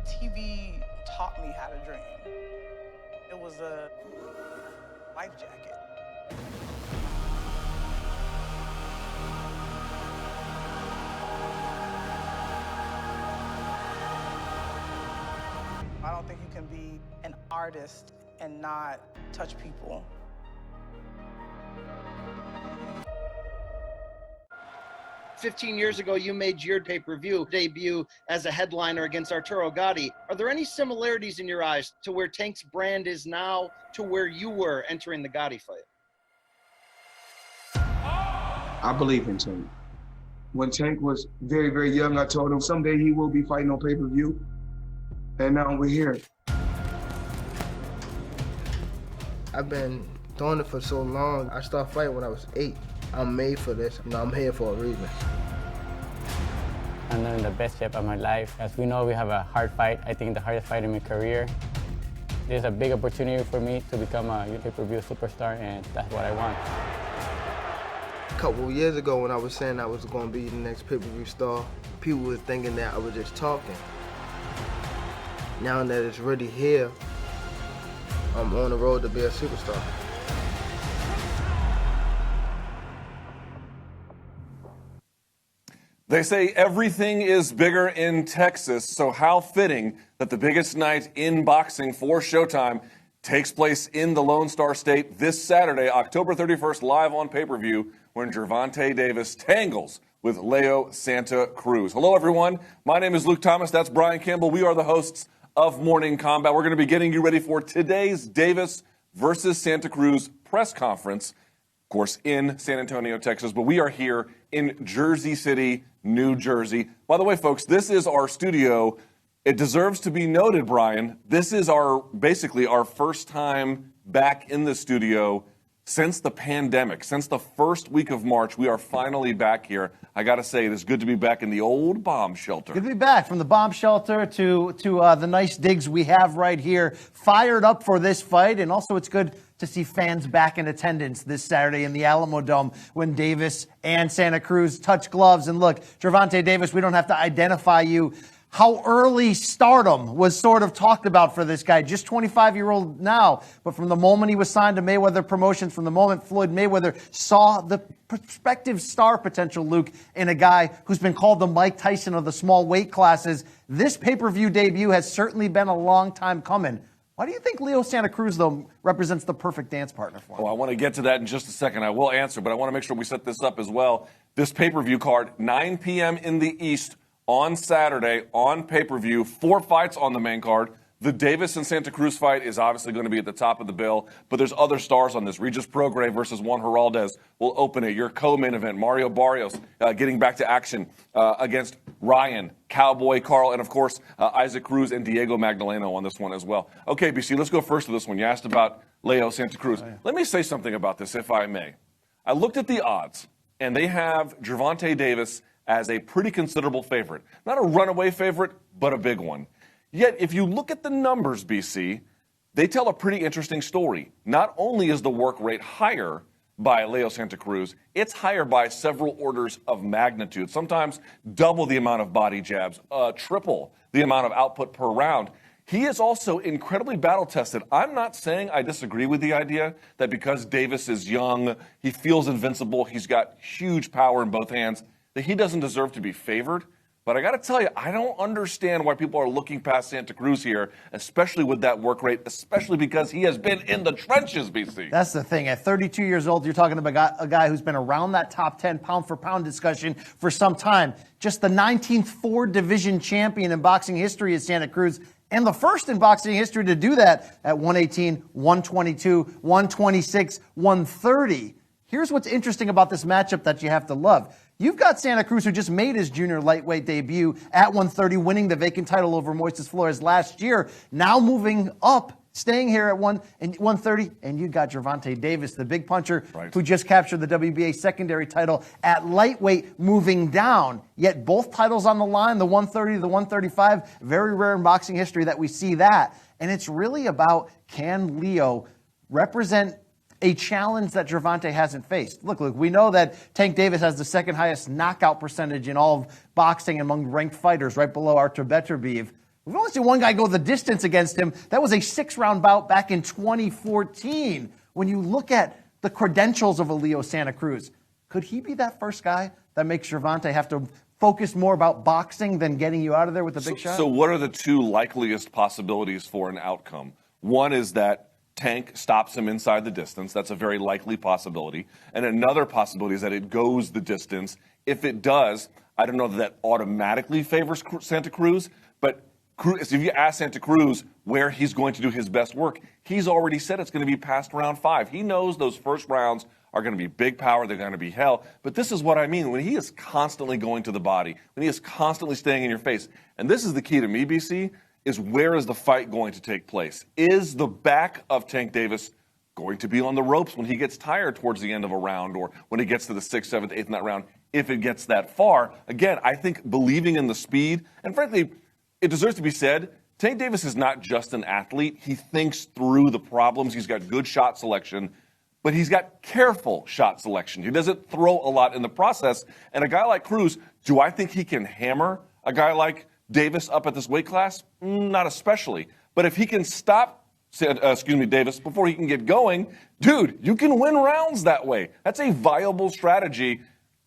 TV taught me how to dream. It was a life jacket. I don't think you can be an artist and not touch people. "15 years ago, you made your pay-per-view debut as a headliner against Arturo Gatti. Are there any similarities in your eyes to where Tank's brand is now to where you were entering the Gatti fight?" I believe in Tank. When Tank was very, very young, I told him someday he will be fighting on pay-per-view. And now we're here. I've been doing it for so long. I started fighting when I was 8. I'm made for this. I'm here for a reason. I'm in the best shape of my life. As we know, we have a hard fight. I think the hardest fight in my career. There's a big opportunity for me to become a pay-per-view superstar, and that's what I want. A couple years ago when I was saying I was going to be the next pay-per-view star, people were thinking that I was just talking. Now that it's really here, I'm on the road to be a superstar. They say everything is bigger in Texas, so how fitting that the biggest night in boxing for Showtime takes place in the Lone Star State this Saturday, October 31st, live on pay-per-view, when Gervonta Davis tangles with Leo Santa Cruz. Hello, everyone. My name is Luke Thomas. That's Brian Campbell. We are the hosts of Morning Combat. We're going to be getting you ready for today's Davis versus Santa Cruz press conference, of course, in San Antonio, Texas, but we are here in Jersey City, New Jersey. By the way, folks, this is our studio. It deserves to be noted, Brian, this is basically our first time back in the studio since the pandemic. Since the first week of March, we are finally back here. I got to say, it is good to be back in the old bomb shelter. Good to be back, from the bomb shelter to the nice digs we have right here. Fired up for this fight, and also it's good to see fans back in attendance this Saturday in the Alamo Dome when Davis and Santa Cruz touch gloves. And look, Gervonta Davis, we don't have to identify you. How early stardom was sort of talked about for this guy, just 25-year-old now. But from the moment he was signed to Mayweather Promotions, from the moment Floyd Mayweather saw the prospective star potential, Luke, in a guy who's been called the Mike Tyson of the small weight classes, this pay-per-view debut has certainly been a long time coming. Why do you think Leo Santa Cruz, though, represents the perfect dance partner for him? Oh, I want to get to that in just a second. I will answer, but I want to make sure we set this up as well. This pay-per-view card, 9 p.m. in the East, on Saturday, on pay-per-view, 4 fights on the main card. The Davis and Santa Cruz fight is obviously going to be at the top of the bill, but there's other stars on this. Regis Prograis versus Juan Heraldez will open it. Your co-main event, Mario Barrios, getting back to action against Ryan, Cowboy, Carl, and of course, Isaac Cruz and Diego Magdaleno on this one as well. Okay, BC, let's go first to this one. You asked about Leo Santa Cruz. Oh, yeah. Let me say something about this, if I may. I looked at the odds, and they have Gervonta Davis as a pretty considerable favorite. Not a runaway favorite, but a big one. Yet, if you look at the numbers, BC, they tell a pretty interesting story. Not only is the work rate higher by Leo Santa Cruz, it's higher by several orders of magnitude, sometimes double the amount of body jabs, triple the amount of output per round. He is also incredibly battle-tested. I'm not saying I disagree with the idea that because Davis is young, he feels invincible, he's got huge power in both hands, that he doesn't deserve to be favored. But I got to tell you, I don't understand why people are looking past Santa Cruz here, especially with that work rate, especially because he has been in the trenches, BC. That's the thing. At 32 years old, you're talking about a guy who's been around that top 10 pound-for-pound discussion for some time. Just the 19th four-division champion in boxing history is Santa Cruz, and the first in boxing history to do that at 118, 122, 126, 130. Here's what's interesting about this matchup that you have to love. You've got Santa Cruz, who just made his junior lightweight debut at 130, winning the vacant title over Moises Flores last year, now moving up, staying here at 130, and you got Gervonta Davis, the big puncher, right, who just captured the WBA secondary title at lightweight, moving down. Yet both titles on the line, the 130, the 135, very rare in boxing history that we see that. And it's really about, can Leo represent a challenge that Gervonta hasn't faced? Look, we know that Tank Davis has the second highest knockout percentage in all of boxing among ranked fighters, right below Artur Beterbiev. We've only seen one guy go the distance against him. That was a 6-round bout back in 2014. When you look at the credentials of a Leo Santa Cruz, could he be that first guy that makes Gervonta have to focus more about boxing than getting you out of there with a big shot? So what are the two likeliest possibilities for an outcome? One is that Tank stops him inside the distance. That's a very likely possibility. And another possibility is that it goes the distance. If it does, I don't know that automatically favors Santa Cruz, but if you ask Santa Cruz where he's going to do his best work, he's already said it's going to be past round 5. He knows those first rounds are going to be big power, they're going to be hell. But this is what I mean. When he is constantly going to the body, when he is constantly staying in your face, and this is the key to me, BC, is where is the fight going to take place? Is the back of Tank Davis going to be on the ropes when he gets tired towards the end of a round or when he gets to the 6th, 7th, 8th in that round, if it gets that far? Again, I think believing in the speed, and frankly, it deserves to be said, Tank Davis is not just an athlete. He thinks through the problems. He's got good shot selection, but he's got careful shot selection. He doesn't throw a lot in the process. And a guy like Cruz, do I think he can hammer a guy like Davis up at this weight class? Not especially. But if he can stop Davis before he can get going, dude, you can win rounds that way. That's a viable strategy.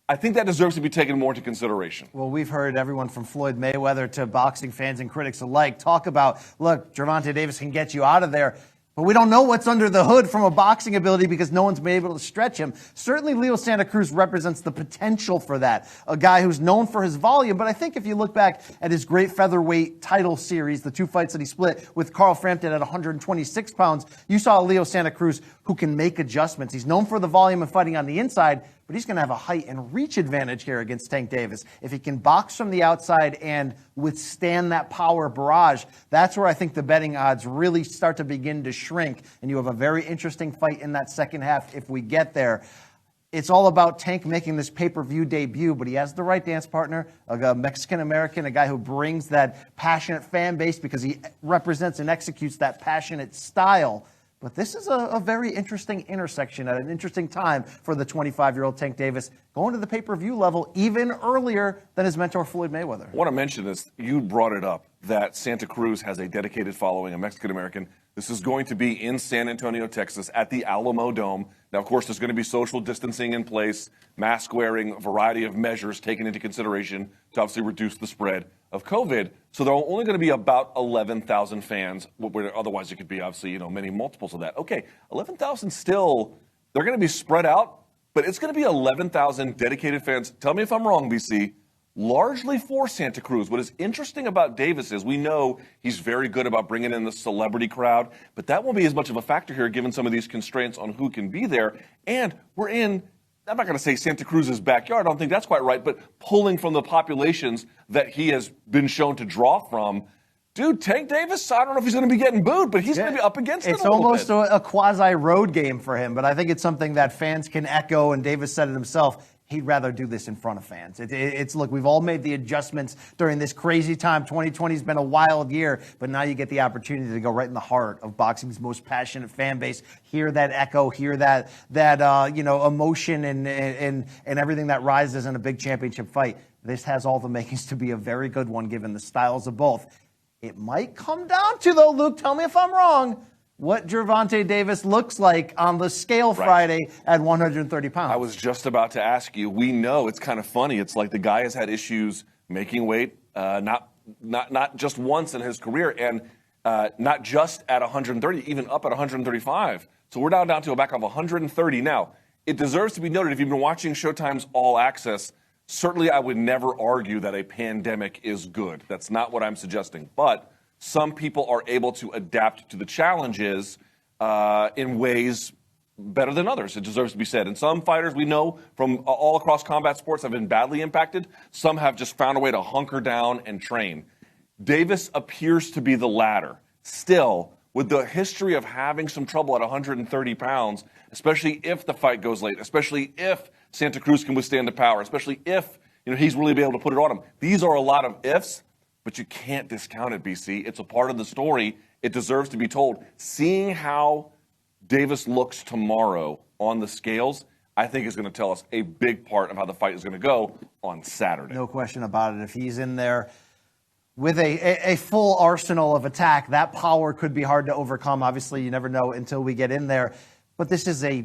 I think that deserves to be taken more into consideration. Well, we've heard everyone from Floyd Mayweather to boxing fans and critics alike talk about, look, Gervonta Davis can get you out of there. But we don't know what's under the hood from a boxing ability because no one's been able to stretch him. Certainly, Leo Santa Cruz represents the potential for that. A guy who's known for his volume, but I think if you look back at his great featherweight title series, the 2 fights that he split with Carl Frampton at 126 pounds, you saw a Leo Santa Cruz who can make adjustments. He's known for the volume and fighting on the inside, but he's going to have a height and reach advantage here against Tank Davis. If he can box from the outside and withstand that power barrage, that's where I think the betting odds really start to begin to shrink, and you have a very interesting fight in that second half if we get there. It's all about Tank making this pay-per-view debut, but he has the right dance partner, a Mexican-American, a guy who brings that passionate fan base because he represents and executes that passionate style. But this is a very interesting intersection at an interesting time for the 25-year-old Tank Davis, going to the pay-per-view level even earlier than his mentor Floyd Mayweather. I want to mention this. You brought it up, that Santa Cruz has a dedicated following, a Mexican-American. This is going to be in San Antonio, Texas, at the Alamo Dome. Now, of course, there's going to be social distancing in place, mask wearing, a variety of measures taken into consideration to obviously reduce the spread of COVID. So there are only going to be about 11,000 fans, where otherwise it could be obviously, many multiples of that. Okay, 11,000 still, they're going to be spread out, but it's going to be 11,000 dedicated fans. Tell me if I'm wrong, BC. Largely for Santa Cruz. What is interesting about Davis is we know he's very good about bringing in the celebrity crowd, but that won't be as much of a factor here given some of these constraints on who can be there. And we're in, I'm not going to say Santa Cruz's backyard, I don't think that's quite right, but pulling from the populations that he has been shown to draw from. Dude, Tank Davis, I don't know if he's going to be getting booed, but he's going to be up against it. It's almost a quasi-road game for him, but I think it's something that fans can echo, and Davis said it himself. He'd rather do this in front of fans. Look, we've all made the adjustments during this crazy time. 2020 has been a wild year, but now you get the opportunity to go right in the heart of boxing's most passionate fan base. Hear that echo, hear that emotion and everything that rises in a big championship fight. This has all the makings to be a very good one, given the styles of both. It might come down to, though, Luke, tell me if I'm wrong, what Gervonta Davis looks like on the scale Friday at 130 pounds. I was just about to ask you. We know it's kind of funny. It's like the guy has had issues making weight, not just once in his career, and not just at 130, even up at 135. So we're now down to a back of 130. Now, it deserves to be noted, if you've been watching Showtime's All Access, certainly I would never argue that a pandemic is good. That's not what I'm suggesting. But some people are able to adapt to the challenges in ways better than others. It deserves to be said. And some fighters we know from all across combat sports have been badly impacted. Some have just found a way to hunker down and train. Davis appears to be the latter. Still, with the history of having some trouble at 130 pounds, especially if the fight goes late, especially if Santa Cruz can withstand the power, especially if he's really be able to put it on him. These are a lot of ifs. But you can't discount it, BC. It's a part of the story. It deserves to be told. Seeing how Davis looks tomorrow on the scales, I think is going to tell us a big part of how the fight is going to go on Saturday. No question about it. If he's in there with a full arsenal of attack, that power could be hard to overcome. Obviously, you never know until we get in there. But this is a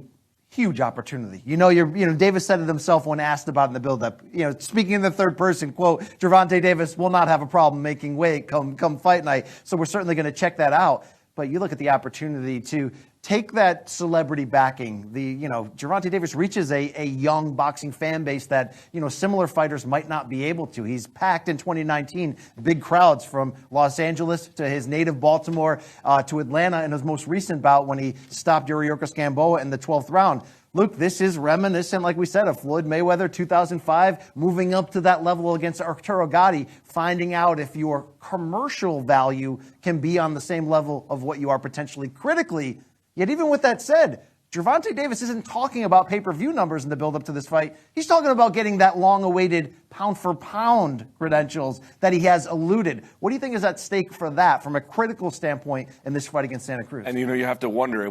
huge opportunity. Davis said it himself when asked about it in the buildup. Speaking in the third person, quote, Gervonta Davis will not have a problem making weight come fight night. So we're certainly going to check that out. But you look at the opportunity to take that celebrity backing. Gervonta Davis reaches a young boxing fan base that, similar fighters might not be able to. He's packed in 2019 big crowds from Los Angeles to his native Baltimore to Atlanta in his most recent bout when he stopped Yuriorkis Gamboa in the 12th round. Luke, this is reminiscent, like we said, of Floyd Mayweather 2005, moving up to that level against Arturo Gatti, finding out if your commercial value can be on the same level of what you are potentially critically. Yet even with that said, Gervonta Davis isn't talking about pay-per-view numbers in the build-up to this fight. He's talking about getting that long-awaited pound-for-pound credentials that he has eluded. What do you think is at stake for that from a critical standpoint in this fight against Santa Cruz? And, you have to wonder,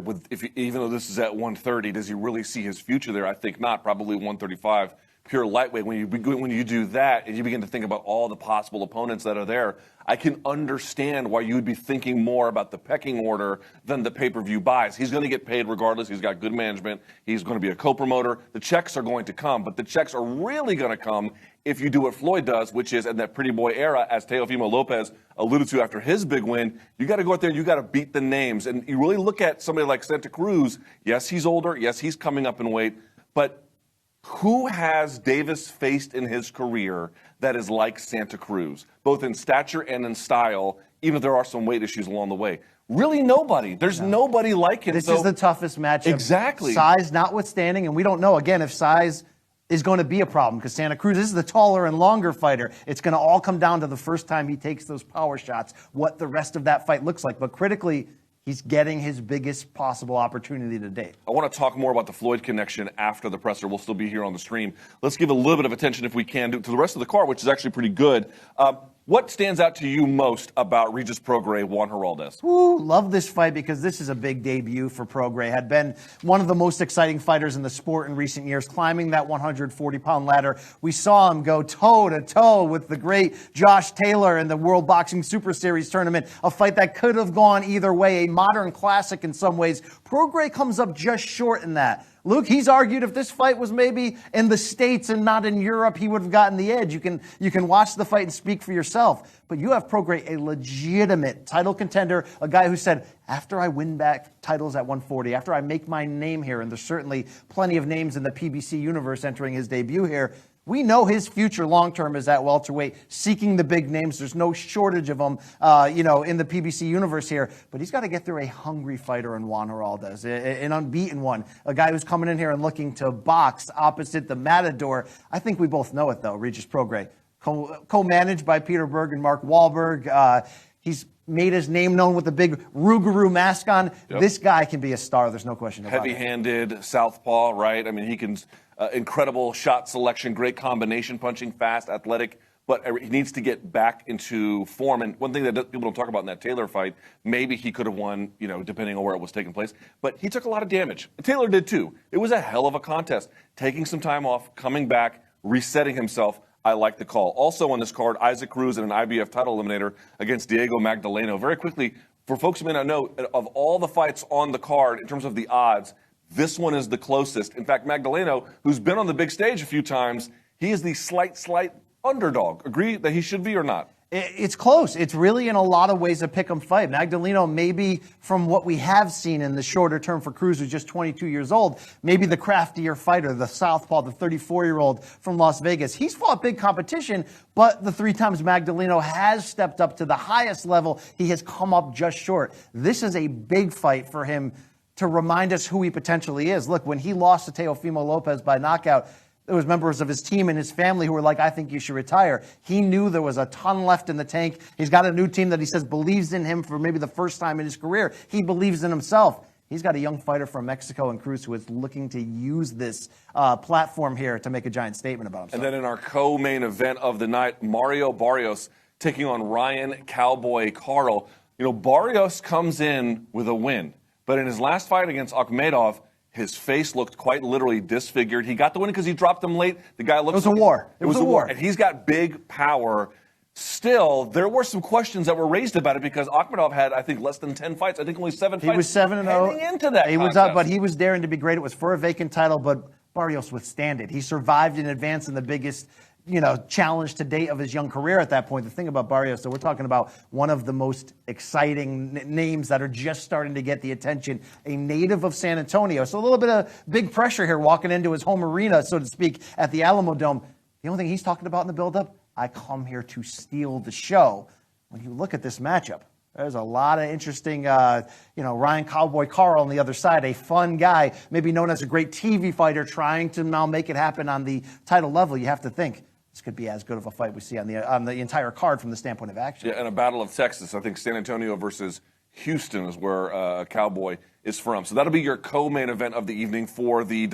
even though this is at 130, does he really see his future there? I think not. Probably 135, pure lightweight. When you do that and you begin to think about all the possible opponents that are there, I can understand why you would be thinking more about the pecking order than the pay-per-view buys. He's going to get paid regardless. He's got good management. He's going to be a co-promoter. The checks are going to come, but the checks are really going to come if you do what Floyd does, which is in that pretty boy era, as Teofimo Lopez alluded to after his big win, you got to go out there and you got to beat the names. And you really look at somebody like Santa Cruz. Yes, he's older. Yes, he's coming up in weight, but who has Davis faced in his career that is like Santa Cruz, both in stature and in style, even if there are some weight issues along the way? Really nobody. There's nobody like him. This is the toughest matchup. Exactly. Size notwithstanding, and we don't know, again, if size is going to be a problem because Santa Cruz is the taller and longer fighter. It's going to all come down to the first time he takes those power shots, what the rest of that fight looks like. But critically, he's getting his biggest possible opportunity to date. I want to talk more about the Floyd connection after the presser. We'll still be here on the stream. Let's give a little bit of attention, if we can, to the rest of the card, which is actually pretty good. What stands out to you most about Regis Prograis, Juan Heraldez? Ooh, love this fight because this is a big debut for Prograis. Had been one of the most exciting fighters in the sport in recent years, climbing that 140-pound ladder. We saw him go toe-to-toe with the great Josh Taylor in the World Boxing Super Series tournament, a fight that could have gone either way, a modern classic in some ways. Prograis comes up just short in that. Luke, he's argued if this fight was maybe in the States and not in Europe, he would have gotten the edge. You can watch the fight and speak for yourself. But you have Prograis, a legitimate title contender, a guy who said, after I win back titles at 140, after I make my name here, and there's certainly plenty of names in the PBC universe entering his debut here, we know his future long-term is at welterweight, seeking the big names. There's no shortage of them, in the PBC universe here. But he's got to get through a hungry fighter in Juan Heraldez, an unbeaten one, a guy who's coming in here and looking to box opposite the Matador. I think we both know it, though, Regis Prograis. Co-managed by Peter Berg and Mark Wahlberg. He's made his name known with the big Rougarou mask on. Yep. This guy can be a star. There's no question about it. Heavy-handed, southpaw, right? I mean, he can... incredible shot selection, great combination punching, fast, athletic, but he needs to get back into form. And one thing that people don't talk about in that Taylor fight, maybe he could have won, depending on where it was taking place, but he took a lot of damage. Taylor did too. It was a hell of a contest. Taking some time off, coming back, resetting himself. I like the call. Also on this card, Isaac Cruz in an IBF title eliminator against Diego Magdaleno. Very quickly, for folks who may not know, of all the fights on the card in terms of the odds, this one is the closest. In fact, Magdaleno, who's been on the big stage a few times, he is the slight underdog. Agree that he should be or not? It's close. It's really in a lot of ways a pick-em fight. Magdaleno, maybe from what we have seen in the shorter term for Cruz, who's just 22 years old, maybe the craftier fighter, the southpaw, the 34-year-old from Las Vegas. He's fought big competition, but the 3 times Magdaleno has stepped up to the highest level, he has come up just short. This is a big fight for him to remind us who he potentially is. Look, when he lost to Teofimo Lopez by knockout, there was members of his team and his family who were like, I think you should retire. He knew there was a ton left in the tank. He's got a new team that he says believes in him for maybe the first time in his career. He believes in himself. He's got a young fighter from Mexico and Cruz who is looking to use this platform here to make a giant statement about himself. And then in our co-main event of the night, Mario Barrios taking on Ryan Cowboy Carl. Barrios comes in with a win. But in his last fight against Akhmedov, his face looked quite literally disfigured. He got the win because he dropped him late. The guy looked... It was a war. It was a war. And he's got big power. still, there were some questions that were raised about it because Akhmedov had, I think, less than 10 fights. I think only 7 fights. He was 7-0 heading into that He was contest. up, but he was daring to be great. It was for a vacant title, but Barrios withstand it. He survived in advance in the biggest, challenge to date of his young career at that point. The thing about Barrios, so we're talking about one of the most exciting names that are just starting to get the attention, a native of San Antonio. So a little bit of big pressure here walking into his home arena, so to speak, at the Alamo Dome. The only thing he's talking about in the buildup, I come here to steal the show. When you look at this matchup, there's a lot of interesting, Ryan Cowboy Carl on the other side, a fun guy, maybe known as a great TV fighter, trying to now make it happen on the title level. You have to think this could be as good of a fight we see on the entire card from the standpoint of action. Yeah, and a battle of Texas. I think San Antonio versus Houston is where Cowboy is from. So that'll be your co-main event of the evening for the,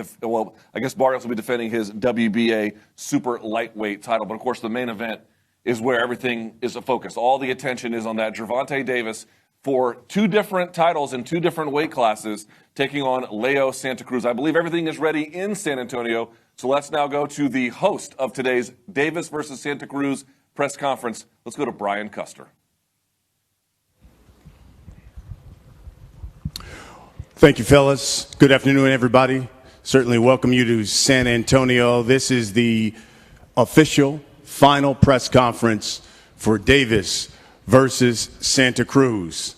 I guess Barrios will be defending his WBA super lightweight title. But, of course, the main event is where everything is a focus. All the attention is on that. Gervonta Davis for 2 different titles in 2 different weight classes, taking on Leo Santa Cruz. I believe everything is ready in San Antonio. So let's now go to the host of today's Davis versus Santa Cruz press conference. Let's go to Brian Custer. Thank you, fellas. Good afternoon, everybody. Certainly welcome you to San Antonio. This is the official final press conference for Davis versus Santa Cruz.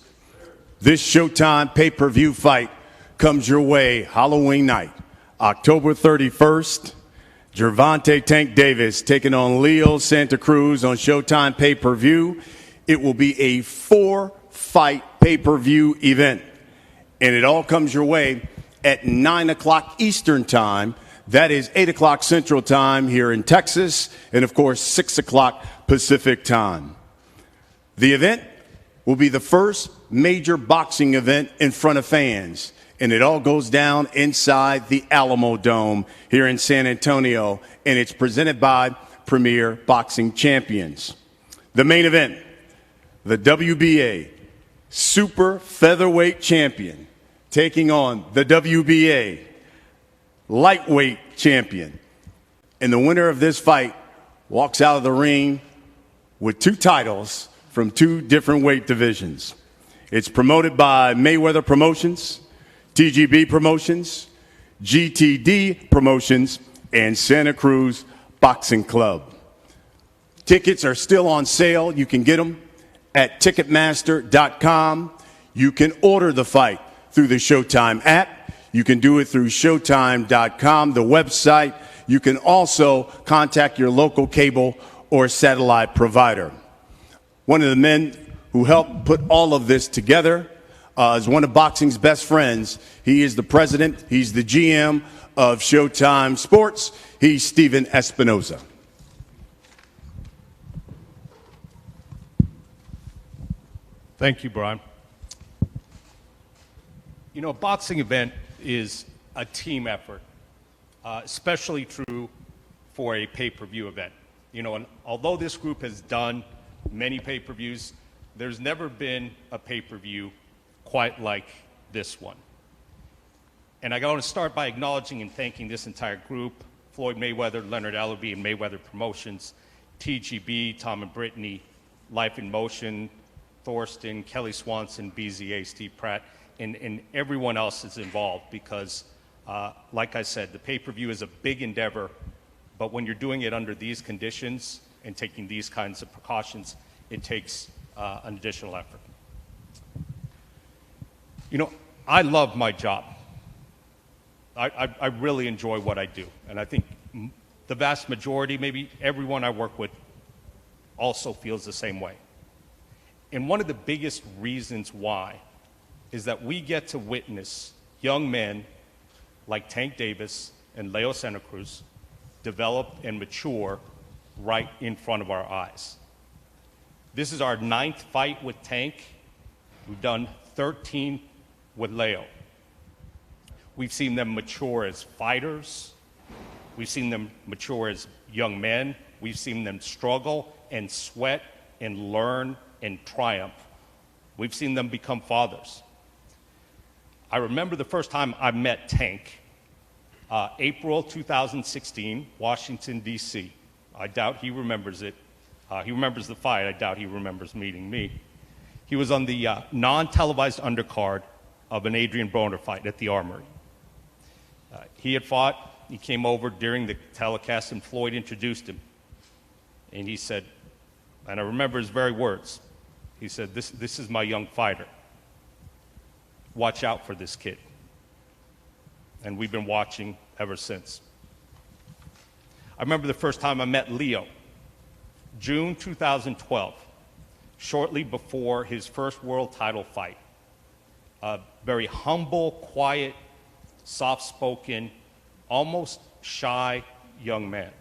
This Showtime pay-per-view fight comes your way Halloween night, October 31st. Jervante Tank Davis taking on Leo Santa Cruz on Showtime pay-per-view. It will be a 4-fight pay-per-view event. And it all comes your way at 9 o'clock Eastern time. That is 8 o'clock Central time here in Texas. And, of course, 6 o'clock Pacific time. The event will be the first major boxing event in front of fans. And it all goes down inside the Alamo Dome here in San Antonio. And it's presented by Premier Boxing Champions. The main event, the WBA Super Featherweight Champion, taking on the WBA Lightweight Champion. And the winner of this fight walks out of the ring with 2 titles from 2 different weight divisions. It's promoted by Mayweather Promotions, TGB Promotions, GTD Promotions, and Santa Cruz Boxing Club. Tickets are still on sale. You can get them at Ticketmaster.com. You can order the fight through the Showtime app. You can do it through Showtime.com, the website. You can also contact your local cable or satellite provider. One of the men who helped put all of this together is one of boxing's best friends. He is the president. He's the GM of Showtime Sports. He's Steven Espinoza. Thank you, Brian. You know, a boxing event is a team effort, especially true for a pay-per-view event. You know, and although this group has done many pay-per-views, there's never been a pay-per-view quite like this one. And I want to start by acknowledging and thanking this entire group: Floyd Mayweather, Leonard Ellerby, and Mayweather Promotions, TGB, Tom and Brittany, Life in Motion, Thorsten, Kelly Swanson, BZA, Steve Pratt, and everyone else is involved because, like I said, the pay-per-view is a big endeavor, but when you're doing it under these conditions and taking these kinds of precautions, it takes an additional effort. You know, I love my job. I really enjoy what I do, and I think the vast majority, maybe everyone I work with, also feels the same way. And one of the biggest reasons why is that we get to witness young men like Tank Davis and Leo Santa Cruz develop and mature right in front of our eyes. This is our 9th fight with Tank. We've done 13 with Leo. We've seen them mature as fighters. We've seen them mature as young men. We've seen them struggle and sweat and learn and triumph. We've seen them become fathers. I remember the first time I met Tank, April 2016, Washington, D.C. I doubt he remembers it. He remembers the fight. I doubt he remembers meeting me. He was on the non-televised undercard of an Adrian Broner fight at the Armory. He had fought. He came over during the telecast, and Floyd introduced him. And he said, and I remember his very words, he said, this is my young fighter. Watch out for this kid. And we've been watching ever since. I remember the first time I met Leo, June 2012, shortly before his first world title fight. A very humble, quiet, soft-spoken, almost shy young man.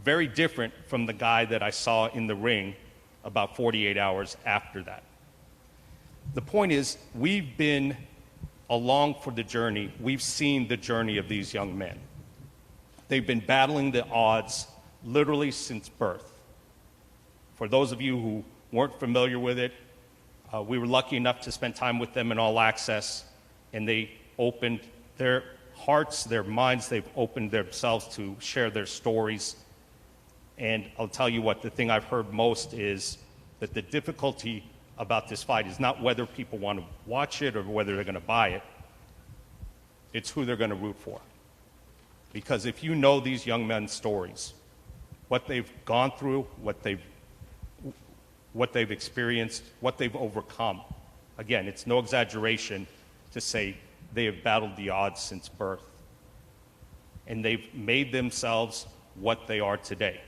Very different from the guy that I saw in the ring about 48 hours after that. The point is, we've been along for the journey. We've seen the journey of these young men. They've been battling the odds literally since birth. For those of you who weren't familiar with it, we were lucky enough to spend time with them in All Access, and they opened their hearts, their minds, they've opened themselves to share their stories. And I'll tell you what, the thing I've heard most is that the difficulty about this fight is not whether people want to watch it or whether they're going to buy it. It's who they're going to root for. Because if you know these young men's stories, what they've gone through, what they've experienced, what they've overcome, again, it's no exaggeration to say they have battled the odds since birth. And they've made themselves what they are today,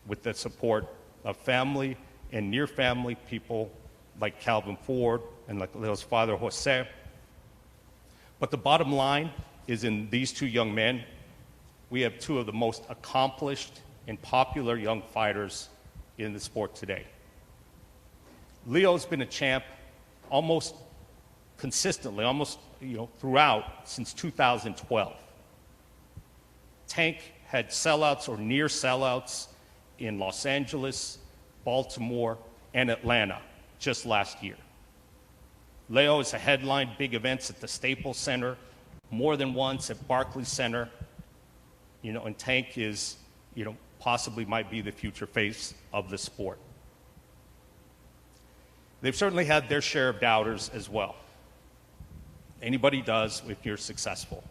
with the support of family and near family people like Calvin Ford and like Leo's father, Jose. But the bottom line is, in these two young men, we have two of the most accomplished and popular young fighters in the sport today. Leo's been a champ almost consistently, almost throughout, since 2012. Tank had sellouts or near sellouts in Los Angeles, Baltimore, and Atlanta just last year. Leo has headlined big events at the Staples Center, more than once at Barclays Center, and Tank is, possibly might be the future face of the sport. They've certainly had their share of doubters as well. Anybody does if you're successful.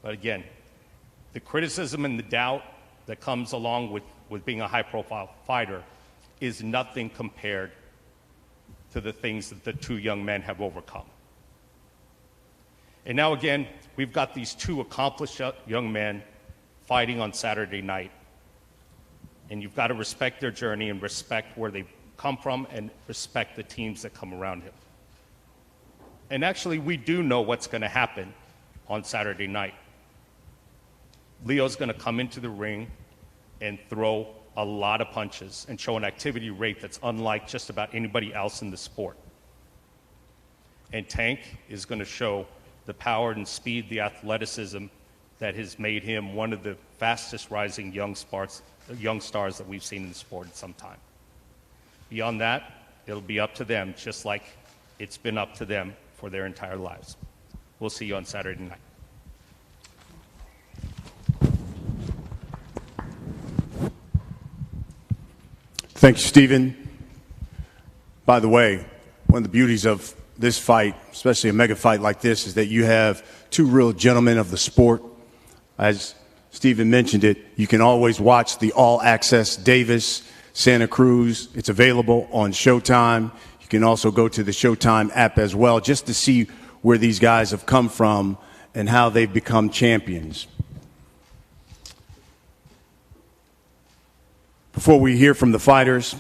But again, the criticism and the doubt that comes along with being a high-profile fighter is nothing compared to the things that the two young men have overcome. And now again, we've got these two accomplished young men fighting on Saturday night. And you've got to respect their journey and respect where they've come from and respect the teams that come around him. And actually, we do know what's going to happen on Saturday night. Leo's going to come into the ring and throw a lot of punches and show an activity rate that's unlike just about anybody else in the sport. And Tank is going to show the power and speed, the athleticism that has made him one of the fastest rising young stars that we've seen in the sport in some time. Beyond that, it'll be up to them, just like it's been up to them for their entire lives. We'll see you on Saturday night. Thank you, Stephen. By the way, one of the beauties of this fight, especially a mega fight like this, is that you have two real gentlemen of the sport. As Stephen mentioned it, you can always watch the All Access Davis Santa Cruz. It's available on Showtime. You can also go to the Showtime app as well, just to see where these guys have come from and how they've become champions. Before we hear from the fighters,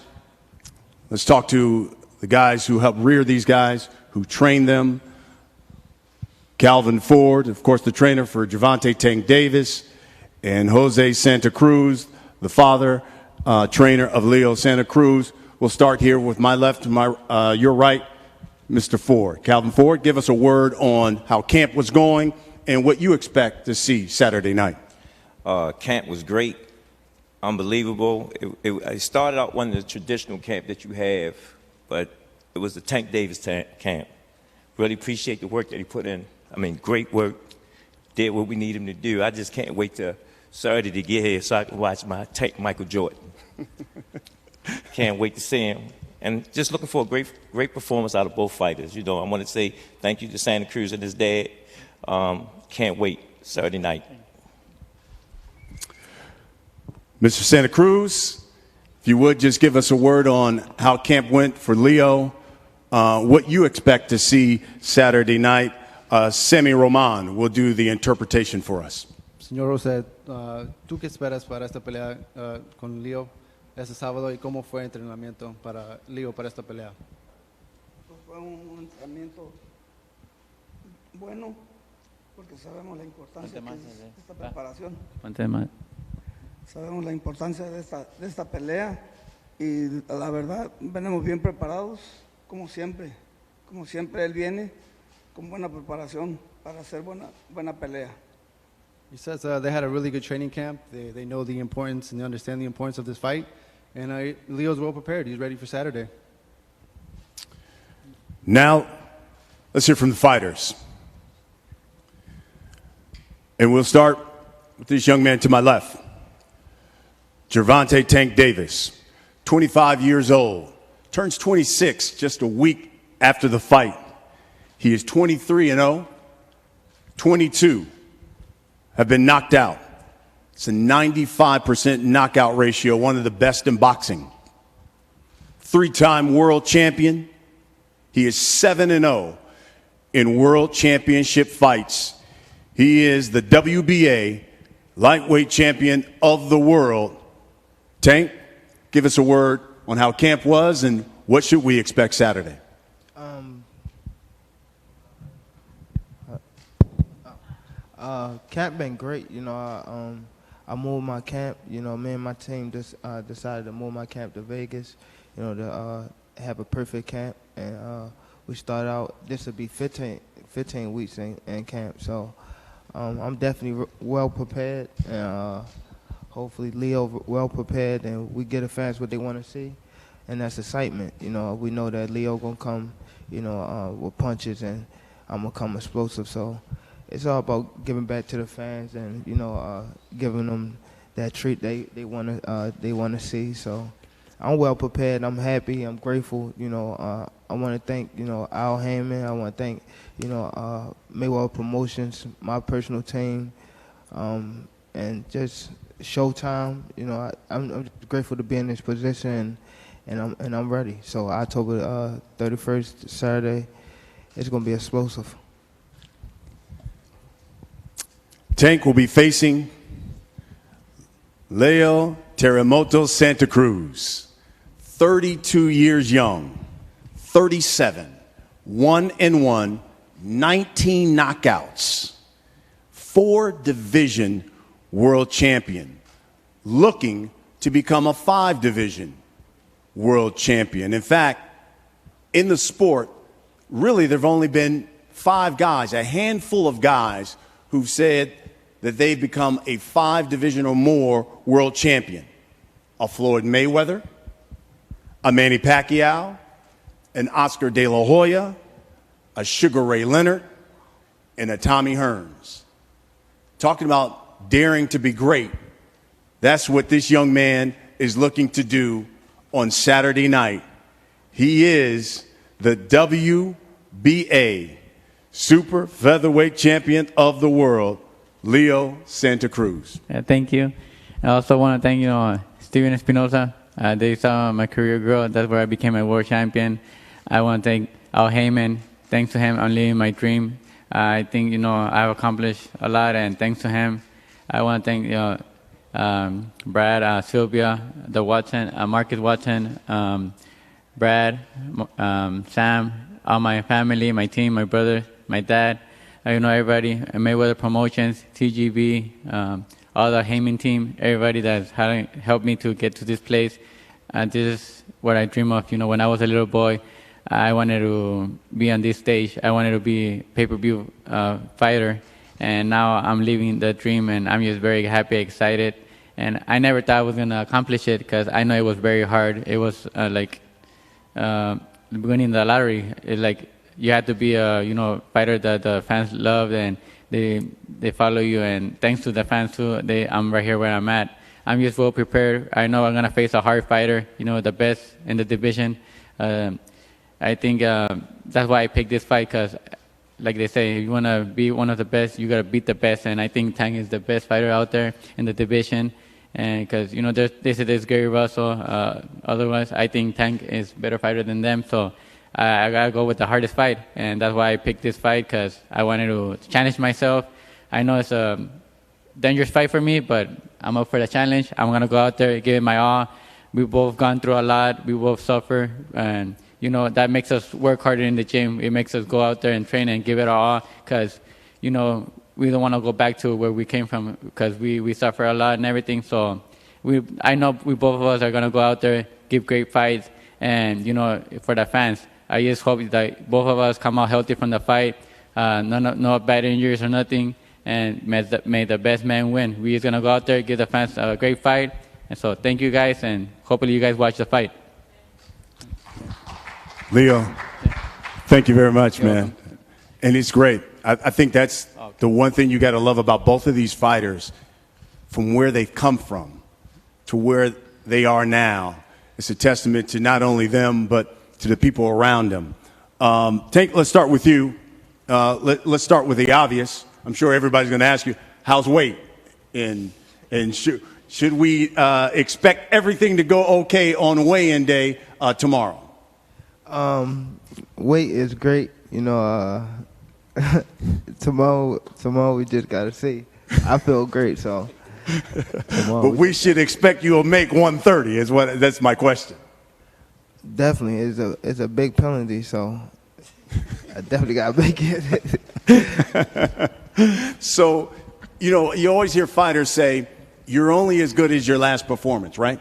let's talk to the guys who helped rear these guys, who trained them. Calvin Ford, of course, the trainer for Jervante Tank Davis, and Jose Santa Cruz, the father, trainer of Leo Santa Cruz. We'll start here with my left to your right, Mr. Ford. Calvin Ford, give us a word on how camp was going and what you expect to see Saturday night. Camp was great. Unbelievable. It started out one of the traditional camp that you have, but it was the Tank Davis camp. Really appreciate the work that he put in. I mean, great work. Did what we need him to do. I just can't wait till Saturday to get here so I can watch my Tank Michael Jordan. Can't wait to see him. And just looking for a great performance out of both fighters. You know, I want to say thank you to Santa Cruz and his dad. Can't wait Saturday night. Mr. Santa Cruz, if you would just give us a word on how camp went for Leo, what you expect to see Saturday night. Sammy Roman will do the interpretation for us. Señor Rosette, ¿tú qué esperas para esta pelea con Leo este sábado y cómo fue el entrenamiento para Leo para esta pelea? Pues fue un entrenamiento bueno porque sabemos la importancia de esta preparación. Sabemos la importancia de esta pelea y la verdad venimos bien preparados como siempre él viene con buena preparación para hacer buena pelea. He says they had a really good training camp. They know the importance and they understand the importance of this fight. And Leo's well prepared. He's ready for Saturday. Now, let's hear from the fighters. And we'll start with this young man to my left. Jervante Tank Davis, 25 years old, turns 26 just a week after the fight. He is 23-0, 22 have been knocked out. It's a 95% knockout ratio, one of the best in boxing. Three-time world champion. He is 7-0 in world championship fights. He is the WBA lightweight champion of the world. Tank, give us a word on how camp was and what should we expect Saturday. Camp been great. You know, I moved my camp. You know, me and my team just decided to move my camp to Vegas. You know, to have a perfect camp, and we started out. This will be 15 weeks in camp. So I'm definitely well prepared, and hopefully Leo well prepared, and we get the fans what they want to see, and that's excitement. You know, we know that Leo gonna come, you know, with punches, and I'm gonna come explosive. So it's all about giving back to the fans, and you know, giving them that treat they wanna see. So I'm well prepared. I'm happy. I'm grateful. You know, I want to thank Al Heyman. I want to thank Mayweather Promotions, my personal team, and just Showtime. You know, I'm grateful to be in this position, and I'm ready. So October 31st, Saturday, it's gonna be explosive. Tank will be facing Leo Terremoto Santa Cruz, 32 years young, 37, 1-1, 19 knockouts, 4-division world champion, looking to become a 5-division world champion. In fact, in the sport, really there have only been 5 guys, a handful of guys who've said that they've become a 5-division or more world champion. A Floyd Mayweather, a Manny Pacquiao, an Oscar De La Hoya, a Sugar Ray Leonard, and a Tommy Hearns. Talking about daring to be great, that's what this young man is looking to do on Saturday night. He is the WBA super featherweight champion of the world, Leo Santa Cruz. Thank you. I also want to thank, Steven Espinosa. They saw my career grow. That's where I became a world champion. I want to thank Al Heyman. Thanks to him, I'm living my dream. I think, I've accomplished a lot, and thanks to him, I want to thank, Brad, Sylvia, the Watson, Marcus Watson, Brad, Sam, all my family, my team, my brother, my dad, everybody, Mayweather Promotions, TGB, all the Heyman team, everybody that's helped me to get to this place. This is what I dream of. When I was a little boy, I wanted to be on this stage. I wanted to be a pay-per-view fighter, and now I'm living the dream, and I'm just very happy, excited. And I never thought I was going to accomplish it because I know it was very hard. It was winning the lottery. It's like you had to be a fighter that the fans love, and they follow you. And thanks to the fans too, I'm right here where I'm at. I'm just well prepared. I know I'm gonna face a hard fighter, the best in the division. I think that's why I picked this fight, because, like they say, if you want to be one of the best, you got to beat the best. And I think Tank is the best fighter out there in the division. And because, they say there's Gary Russell. Otherwise, I think Tank is a better fighter than them. So I got to go with the hardest fight. And that's why I picked this fight, because I wanted to challenge myself. I know it's a dangerous fight for me, but I'm up for the challenge. I'm going to go out there, give it my all. We've both gone through a lot. We both suffer. And that makes us work harder in the gym. It makes us go out there and train and give it our all, because, we don't want to go back to where we came from, because we suffer a lot and everything. So I know we both of us are going to go out there, give great fights. And, for the fans, I just hope that both of us come out healthy from the fight, no bad injuries or nothing, and may the best man win. We're just going to go out there, give the fans a great fight. And so thank you guys, and hopefully you guys watch the fight. Leo, thank you very much, man. And it's great. I think that's the one thing you got to love about both of these fighters, from where they've come from to where they are now. It's a testament to not only them, but to the people around them. Tank, let's start with you. Let's start with the obvious. I'm sure everybody's going to ask you, how's weight? And should we expect everything to go okay on weigh-in day tomorrow? Weight is great. Tomorrow we just gotta see. I feel great, so. But we should expect you'll make 130. That's my question. Definitely, it's a big penalty, so I definitely gotta make it. So, you always hear fighters say, "You're only as good as your last performance," right?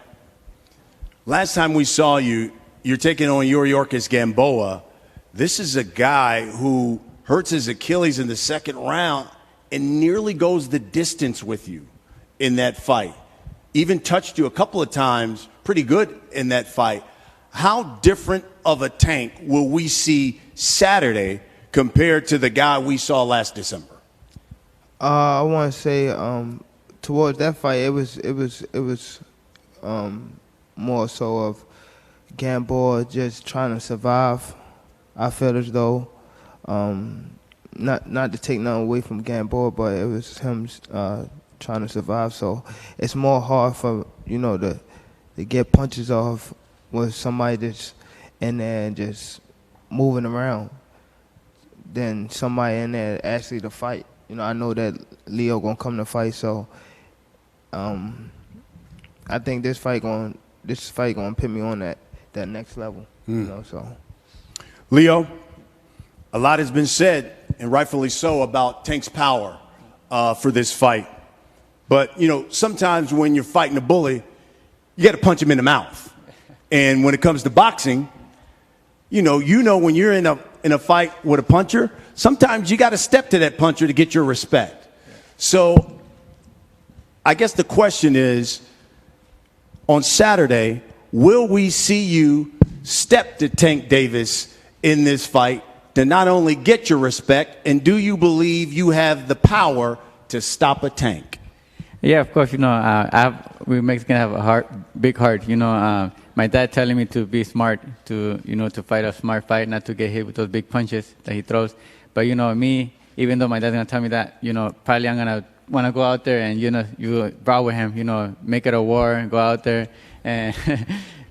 Last time we saw you, you're taking on Yorkis Gamboa. This is a guy who hurts his Achilles in the second round and nearly goes the distance with you in that fight. Even touched you a couple of times, pretty good in that fight. How different of a Tank will we see Saturday compared to the guy we saw last December? I want to say towards that fight, it was more so of Gamboa just trying to survive. I felt as though, not to take nothing away from Gamboa, but it was him trying to survive. So it's more hard for to get punches off with somebody that's in there and just moving around than somebody in there actually to fight. I know that Leo gonna come to fight, so I think this fight gonna put me on that next level. So. Leo, a lot has been said, and rightfully so, about Tank's power for this fight. But, sometimes when you're fighting a bully, you got to punch him in the mouth. And when it comes to boxing, when you're in a fight with a puncher, sometimes you got to step to that puncher to get your respect. So I guess the question is, on Saturday, will we see you step to Tank Davis in this fight to not only get your respect, and do you believe you have the power to stop a Tank? Yeah, of course. We Mexicans have a big heart. My dad telling me to be smart, to fight a smart fight, not to get hit with those big punches that he throws. But me, even though my dad's gonna tell me that, probably I'm gonna want to go out there and you brawl with him. Make it a war, go out there and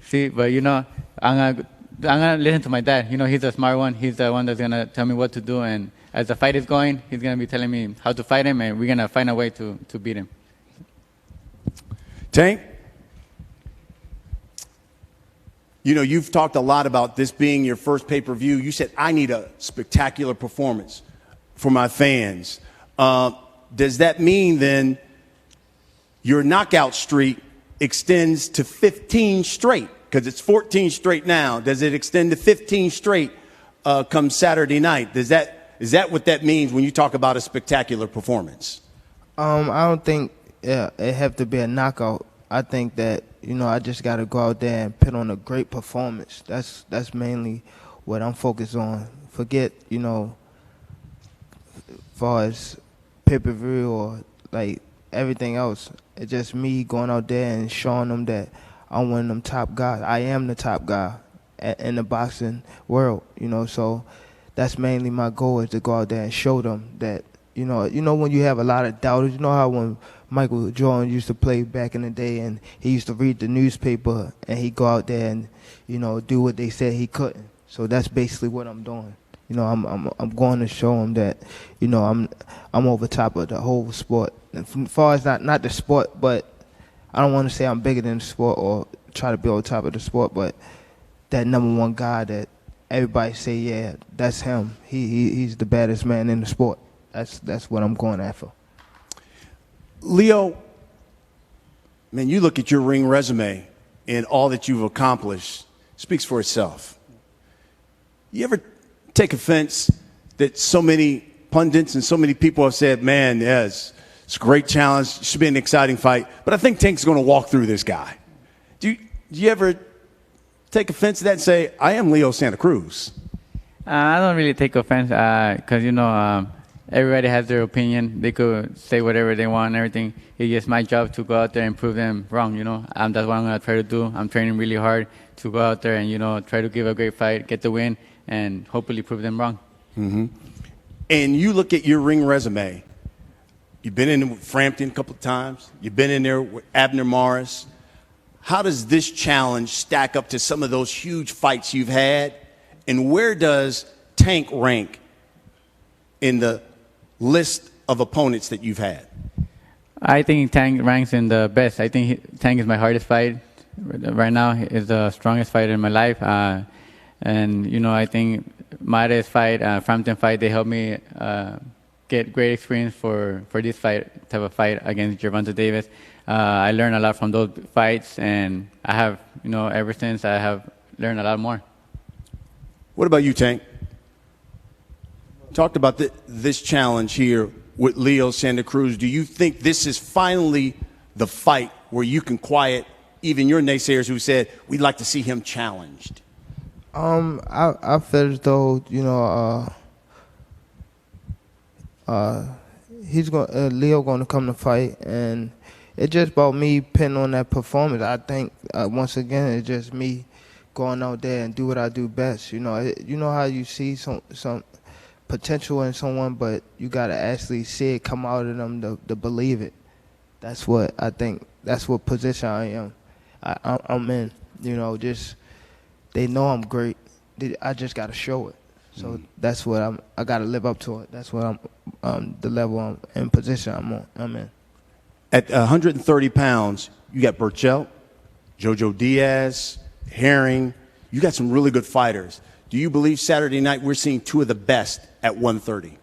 see. But I'm gonna listen to my dad. He's the smart one. He's the one that's gonna tell me what to do. And as the fight is going, he's gonna be telling me how to fight him, and we're gonna find a way to beat him. Tank, you've talked a lot about this being your first pay-per-view. You said, I need a spectacular performance for my fans. Does that mean then your knockout streak extends to 15 straight? Because it's 14 straight now. Does it extend to 15 straight come Saturday night? Is that what that means when you talk about a spectacular performance? I don't think it have to be a knockout. I think that I just got to go out there and put on a great performance. That's mainly what I'm focused on. Forget as far as pay-per-view or like everything else. It's just me going out there and showing them that I'm one of them top guys. I am the top guy in the boxing world, you know. So that's mainly my goal, is to go out there and show them that, you know, when you have a lot of doubters, you know how when Michael Jordan used to play back in the day and he used to read the newspaper and he'd go out there and, you know, do what they said he couldn't. So that's basically what I'm doing. You know, I'm going to show them that, you know, I'm over top of the whole sport. As far as not the sport, but I don't want to say I'm bigger than the sport or try to be on top of the sport, but that number one guy that everybody say, yeah, that's him. He's the baddest man in the sport. That's what I'm going after. Leo, man, you look at your ring resume and all that you've accomplished, speaks for itself. You ever take offense that so many pundits and so many people have said, man, yes, it's a great challenge, it should be an exciting fight, but I think Tank's going to walk through this guy? Do you ever take offense to that and say, I am Leo Santa Cruz? I don't really take offense because, you know, everybody has their opinion. They could say whatever they want and everything. It's just my job to go out there and prove them wrong, you know. That's what I'm going to try to do. I'm training really hard to go out there and, you know, try to give a great fight, get the win, and hopefully prove them wrong. Mm-hmm. And you look at your ring resume. You've been in with Frampton a couple of times. You've been in there with Abner Morris. How does this challenge stack up to some of those huge fights you've had? And where does Tank rank in the list of opponents that you've had? I think Tank ranks in the best. I think Tank is my hardest fight. Right now, is the strongest fighter in my life. And, you know, I think Mares fight, Frampton fight, they helped me get great experience for this fight, type of fight against Gervonta Davis. I learned a lot from those fights, and I have, you know, ever since I have learned a lot more. What about you, Tank? Talked about this challenge here with Leo Santa Cruz. Do you think this is finally the fight where you can quiet even your naysayers who said we'd like to see him challenged? I feel as though, you know, Leo going to come to fight, and it's just about me pinning on that performance. I think once again it's just me going out there and do what I do best. You know how you see some potential in someone, but you gotta actually see it come out of them to believe it. That's what I think. That's what position I am. I'm in. You know, just they know I'm great. I just gotta show it. So that's what I gotta live up to it. That's what the level I'm in, position I'm in. At 130 pounds, you got Burchell, Jojo Diaz, Herring. You got some really good fighters. Do you believe Saturday night we're seeing two of the best at 130?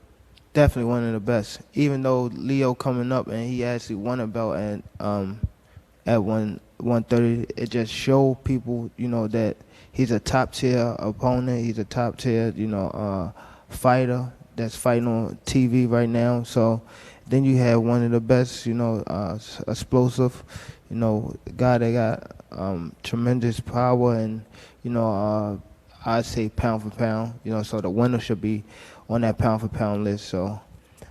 Definitely one of the best. Even though Leo coming up and he actually won a belt at 130, it just showed people, you know, that he's a top tier opponent. He's a top tier, you know, fighter that's fighting on TV right now. So then you have one of the best, you know, explosive, you know, guy that got tremendous power and, you know, I'd say pound for pound, you know, so the winner should be on that pound for pound list. So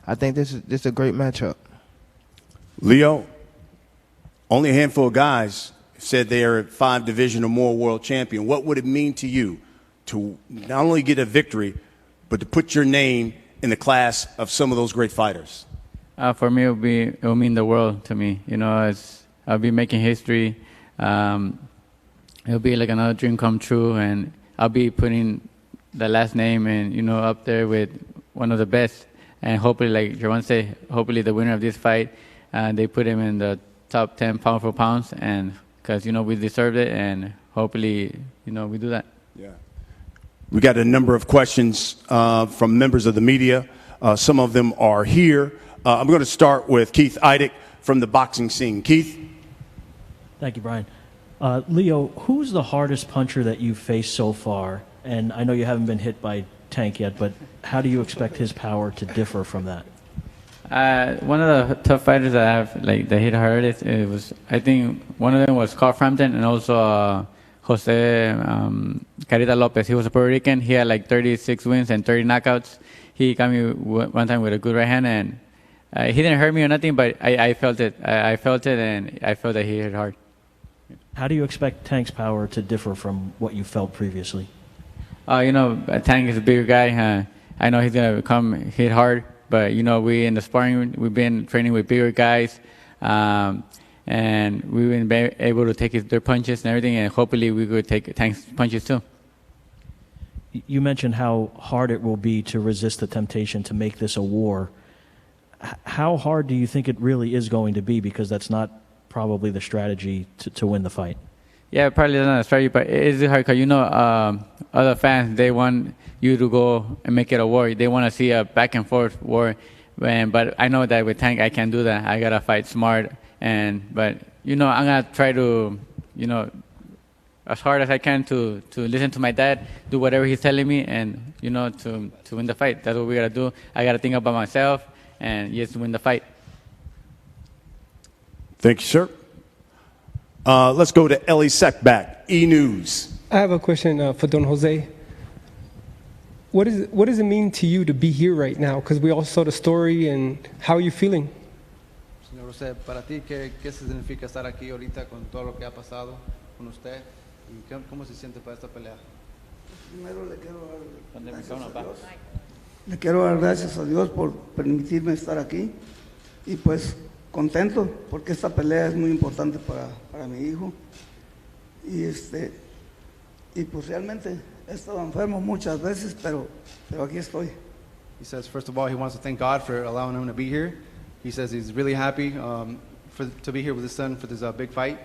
I think this is a great matchup. Leo, only a handful of guys said they are 5 division or more world champion. What would it mean to you to not only get a victory, but to put your name in the class of some of those great fighters? For me, it will mean the world to me. You know, I'll be making history. It'll be like another dream come true, and I'll be putting the last name and, you know, up there with one of the best. And hopefully, like Jervante said, hopefully the winner of this fight, they put him in the top 10 pound for pounds, and because, you know, we deserved it, and hopefully, you know, we do that. Yeah. We got a number of questions from members of the media. Some of them are here. I'm going to start with Keith Eidick from the boxing scene. Keith? Thank you, Brian. Leo, who's the hardest puncher that you've faced so far? And I know you haven't been hit by Tank yet, but how do you expect his power to differ from that? One of the tough fighters that I have, like, that hit hardest, it was, I think one of them was Carl Frampton, and also Jose Carita Lopez. He was a Puerto Rican. He had like 36 wins and 30 knockouts. He got me one time with a good right hand, and he didn't hurt me or nothing, but I felt it. I felt it, and I felt that he hit hard. How do you expect Tank's power to differ from what you felt previously? Tank is a bigger guy. I know he's gonna come hit hard, but we in the sparring, we've been training with bigger guys, and we've been able to take their punches and everything, and hopefully we could take Tank's punches too. You mentioned how hard it will be to resist the temptation to make this a war. How hard do you think it really is going to be? Because that's not probably the strategy to win the fight. Yeah, probably not a strategy, but it is hard because other fans, they want you to go and make it a war. They want to see a back and forth war. But I know that with Tank, I can't do that. I gotta fight smart, but I'm gonna try to as hard as I can to listen to my dad, do whatever he's telling me, and to win the fight. That's what we gotta do. I gotta think about myself and just win the fight. Thank you, sir. Let's go to Ellie Seckback, E! News. I have a question for Don Jose. What does it mean to you to be here right now? Because we all saw the story, and how are you feeling? Señor José, para ti, ¿qué significa estar aquí ahorita con todo lo que ha pasado con usted? ¿Y cómo se siente para esta pelea? Primero le quiero dar gracias a Dios por permitirme estar aquí y pues contento porque esta pelea es muy importante para mi hijo y pues realmente he estado enfermo muchas veces, pero aquí estoy. He says, first of all, he wants to thank God for allowing him to be here. He says he's really happy to be here with his son for this big fight.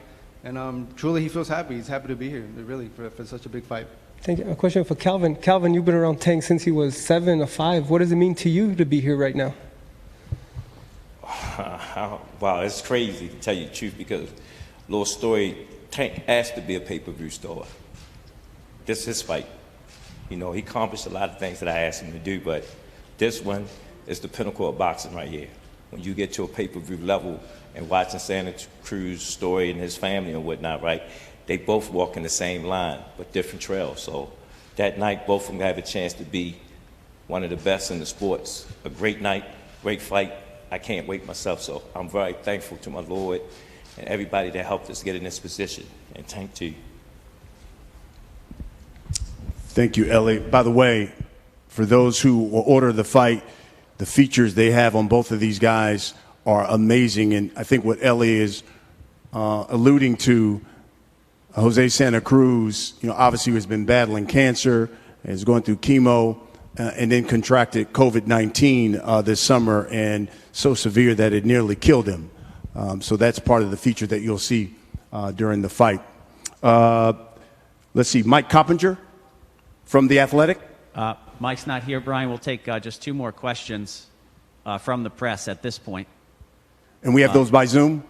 And truly, he feels happy. He's happy to be here, really, for such a big fight. Thank you. A question for Calvin. Calvin, you've been around Tank since he was 7 or 5. What does it mean to you to be here right now? Wow, it's crazy to tell you the truth because, little story, Tank asked to be a pay-per-view star. This is his fight. He accomplished a lot of things that I asked him to do, but this one is the pinnacle of boxing right here. When you get to a pay-per-view level and watching Santa Cruz's story and his family and whatnot, right? They both walk in the same line, but different trails. So that night, both of them have a chance to be one of the best in the sports. A great night, great fight. I can't wait myself. So I'm very thankful to my Lord and everybody that helped us get in this position. And thank you. Thank you, Ellie. By the way, for those who will order the fight, the features they have on both of these guys are amazing. And I think what Ellie is alluding to, Jose Santa Cruz, obviously has been battling cancer, is going through chemo, and then contracted COVID-19 this summer, and so severe that it nearly killed him. So that's part of the feature that you'll see during the fight. Let's see, Mike Koppinger from The Athletic. Mike's not here, Brian. We'll take just 2 more questions from the press at this point. And we have those by Zoom?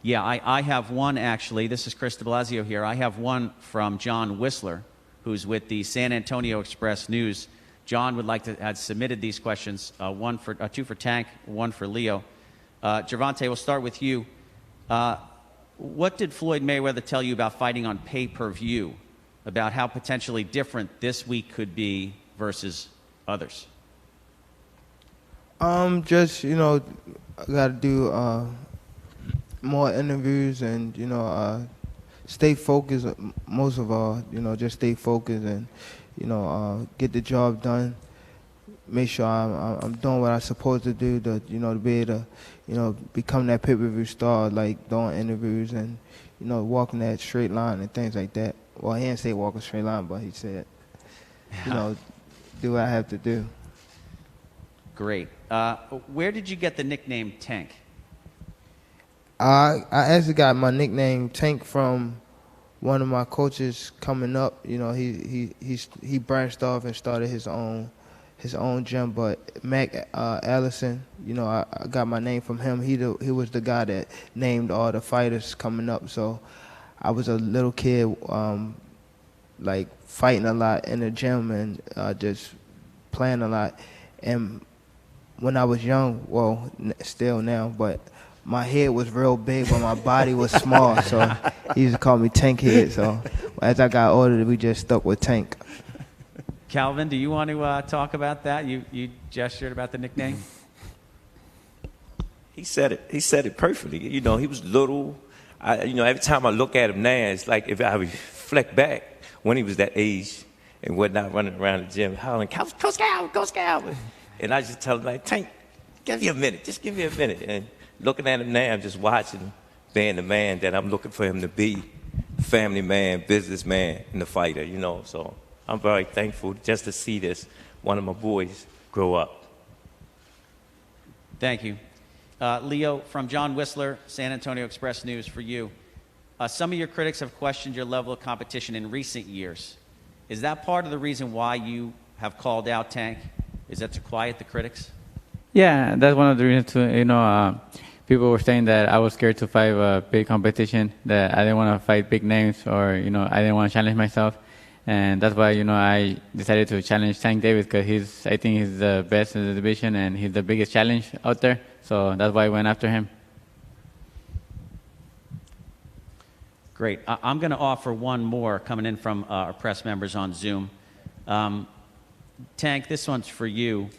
Yeah, I have one, actually. This is Chris de Blasio here. I have one from John Whistler, who's with the San Antonio Express News. John would like to have submitted these questions, 2 for Tank, 1 for Leo. Jervante, we'll start with you. What did Floyd Mayweather tell you about fighting on pay-per-view, about how potentially different this week could be versus others? Just, I got to do more interviews and, stay focused, most of all, just stay focused and, get the job done. Make sure I'm doing what I'm supposed to do to, to be able to, become that pay-per-view star, like doing interviews and, walking that straight line and things like that. Well, he didn't say walk a straight line, but he said, do what I have to do. Great. Where did you get the nickname Tank? I actually got my nickname Tank from one of my coaches coming up. He branched off and started his own gym. But Mac Allison, I got my name from him. He was the guy that named all the fighters coming up. So I was a little kid, like fighting a lot in the gym and just playing a lot. And when I was young, well, still now, but my head was real big, but my body was small. So he used to call me Tank Head. So as I got older, we just stuck with Tank. Calvin, do you want to talk about that? You gestured about the nickname. He said it. He said it perfectly. You know, he was little. Every time I look at him now, it's like if I reflect back when he was that age and whatnot, running around the gym, hollering, "Go Scout, go Scout!" And I just tell him, like, "Tank, give me a minute. Just give me a minute." And looking at him now, I'm just watching him, being the man that I'm looking for him to be, family man, businessman, and the fighter. You know, so I'm very thankful just to see this one of my boys grow up. Thank you. Leo, from John Whistler, San Antonio Express News, for you. Some of your critics have questioned your level of competition in recent years. Is that part of the reason why you have called out Tank? Is that to quiet the critics? Yeah, that's one of the reasons too. People were saying that I was scared to fight a big competition, that I didn't want to fight big names, or I didn't want to challenge myself. And that's why, I decided to challenge Tank Davis, because I think he's the best in the division and he's the biggest challenge out there. So that's why I went after him. Great. I'm going to offer one more coming in from our press members on Zoom. Tank, this one's for you.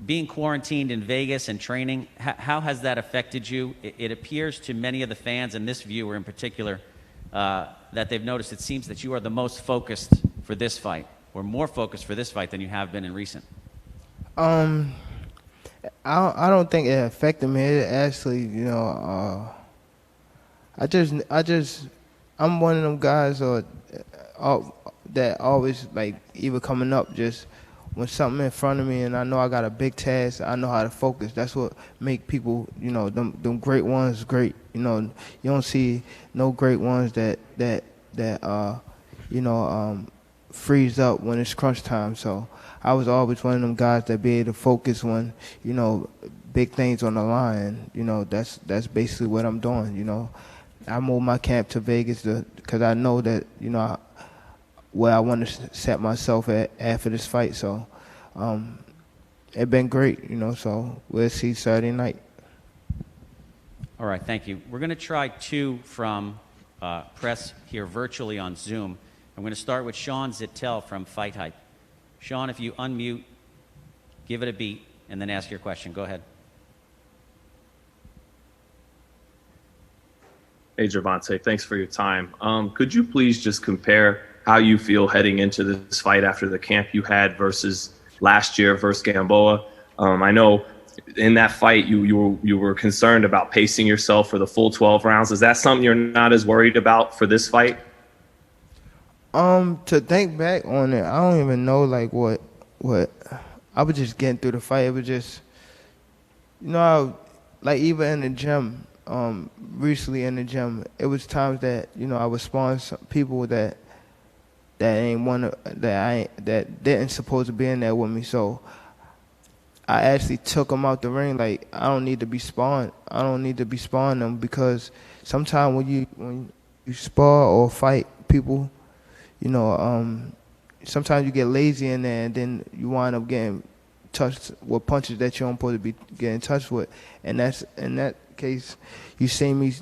Being quarantined in Vegas and training, how has that affected you? It appears to many of the fans, and this viewer in particular, that they've noticed it seems that you are the most focused for this fight, or more focused for this fight than you have been in recent. I don't think it affected me. It actually, I'm one of them guys that always, like, even coming up, just when something in front of me and I know I got a big task, I know how to focus. That's what make people, them great ones great. You don't see no great ones that freeze up when it's crunch time. So I was always one of them guys that be able to focus when, big things on the line. That's basically what I'm doing. I moved my camp to Vegas because I know that, where I want to set myself at after this fight. So it's been great, so we'll see Saturday night. All right, thank you. We're going to try two from press here virtually on Zoom. I'm going to start with Sean Zittel from Fight Hype. Sean, if you unmute, give it a beat, and then ask your question. Go ahead. Hey, Gervonta, thanks for your time. Could you please just compare how you feel heading into this fight after the camp you had versus last year versus Gamboa? I know in that fight you were concerned about pacing yourself for the full 12 rounds. Is that something you're not as worried about for this fight? To think back on it, I don't even know like what I was just getting through the fight. It was just, like even in the gym, recently in the gym, it was times that I would spawn some people that didn't supposed to be in there with me. So I actually took them out the ring. Like, I don't need to be spawned. I don't need to be spawning them, because sometimes when you spar or fight people, sometimes you get lazy in there and then you wind up getting touched with punches that you don't supposed to be getting touched with. And that's in that case, you see me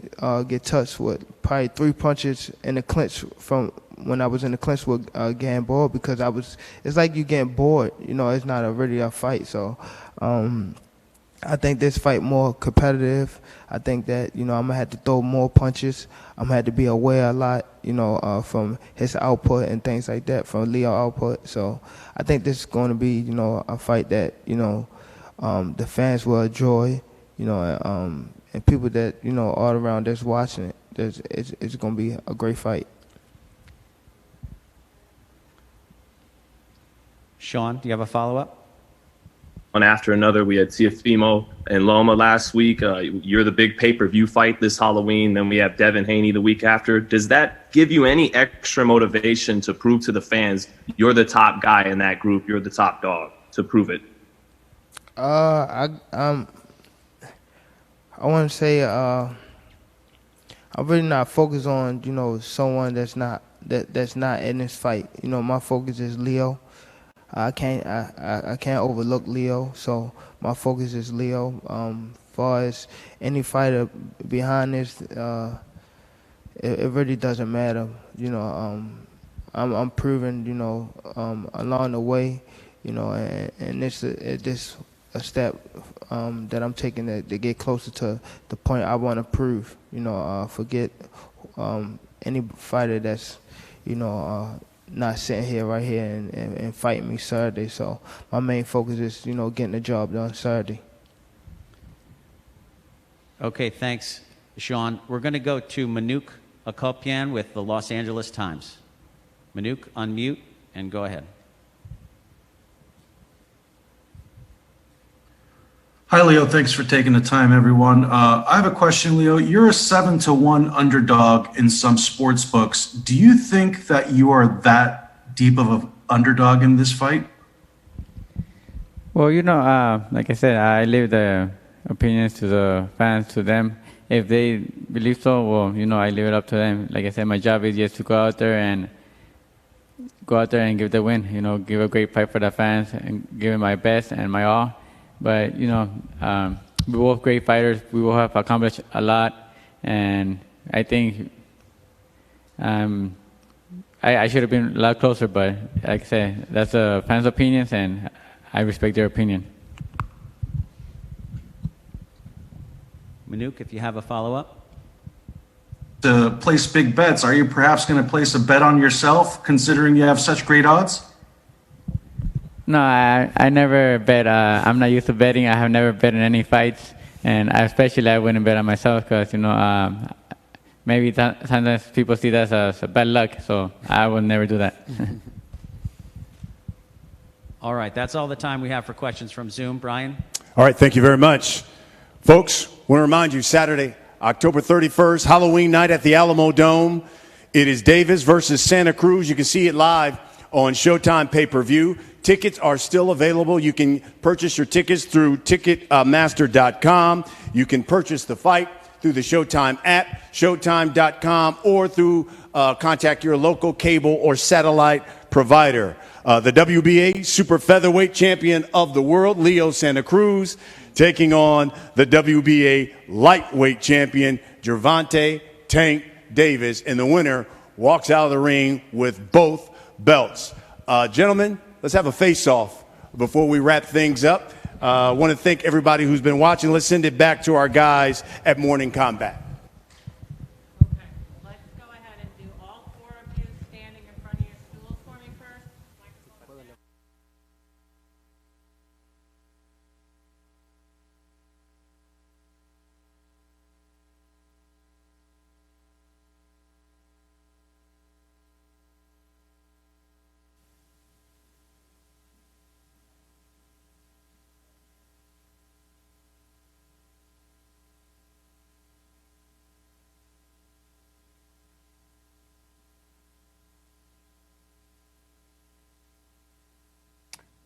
get touched with probably 3 punches in the clinch from when I was in the clinch with Gamboa, because it's like you getting bored. It's not really a fight. So I think this fight more competitive. I think that, I'm going to have to throw more punches. I'm going to have to be aware a lot, from his output and things like that, from Leo output. So I think this is going to be, a fight that, the fans will enjoy, and people that, all around that's watching it. It's going to be a great fight. Sean, do you have a follow-up? One after another, we had Teofimo and Loma last week. You're the big pay-per-view fight this Halloween. Then we have Devin Haney the week after. Does that give you any extra motivation to prove to the fans you're the top guy in that group, you're the top dog, to prove it? I want to say I'm really not focused on someone that's not in this fight. My focus is Leo. I can't overlook Leo, so my focus is Leo. Far as any fighter behind this, it really doesn't matter. I'm proving, along the way, and this is a step that I'm taking to get closer to the point I want to prove. Forget any fighter that's, not sitting here right here and fighting me Saturday. So my main focus is, getting the job done Saturday. Okay, thanks, Sean. We're going to go to Manuk Akopian with the Los Angeles Times. Manuk, unmute and go ahead. Hi, Leo. Thanks for taking the time, everyone. I have a question, Leo. You're a 7-1 underdog in some sports books. Do you think that you are that deep of an underdog in this fight? Well, like I said, I leave the opinions to the fans, to them. If they believe so, well, I leave it up to them. Like I said, my job is just to go out there and give the win. Give a great fight for the fans and give it my best and my all. But, we're both great fighters. We will have accomplished a lot. And I think I should have been a lot closer. But like I said, that's the fans' opinions, and I respect their opinion. Manuk, if you have a follow-up. To place big bets, are you perhaps going to place a bet on yourself, considering you have such great odds? No, I never bet. I'm not used to betting. I have never bet in any fights, and especially I wouldn't bet on myself because maybe sometimes people see that as bad luck. So I would never do that. All right, that's all the time we have for questions from Zoom. Brian? All right, thank you very much. Folks, want to remind you, Saturday, October 31st, Halloween night at the Alamo Dome. It is Davis versus Santa Cruz. You can see it live on Showtime pay-per-view. Tickets are still available. You can purchase your tickets through Ticketmaster.com. You can purchase the fight through the Showtime app, Showtime.com, or through contact your local cable or satellite provider. The WBA Super Featherweight Champion of the World, Leo Santa Cruz, taking on the WBA Lightweight Champion, Gervonta Tank Davis. And the winner walks out of the ring with both belts. Gentlemen, let's have a face-off before we wrap things up. I want to thank everybody who's been watching. Let's send it back to our guys at Morning Combat. Okay, let's go ahead and do all four of you standing in front of your stools for me first.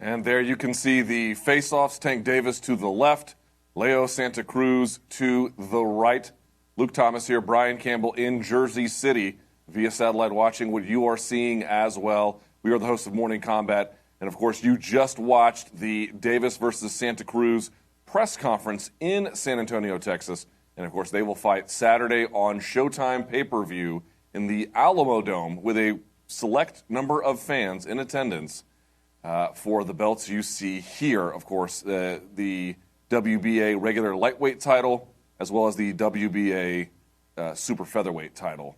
And there you can see the face-offs. Tank Davis to the left, Leo Santa Cruz to the right. Luke Thomas here, Brian Campbell in Jersey City via satellite, watching what you are seeing as well. We are the hosts of Morning Combat. And, of course, you just watched the Davis versus Santa Cruz press conference in San Antonio, Texas. And, of course, they will fight Saturday on Showtime pay-per-view in the Alamo Dome with a select number of fans in attendance. For the belts you see here, of course, the WBA regular lightweight title, as well as the WBA super featherweight title,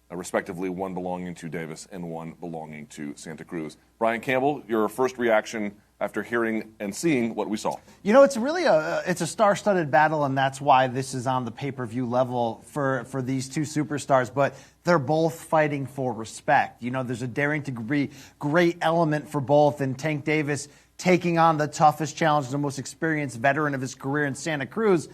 respectively, one belonging to Davis and one belonging to Santa Cruz. Brian Campbell, your first reaction after hearing and seeing what we saw? It's really it's a star-studded battle, and that's why this is on the pay-per-view level for these two superstars. But they're both fighting for respect. There's a daring to be great element for both, and Tank Davis taking on the toughest challenge, the most experienced veteran of his career in Santa Cruz,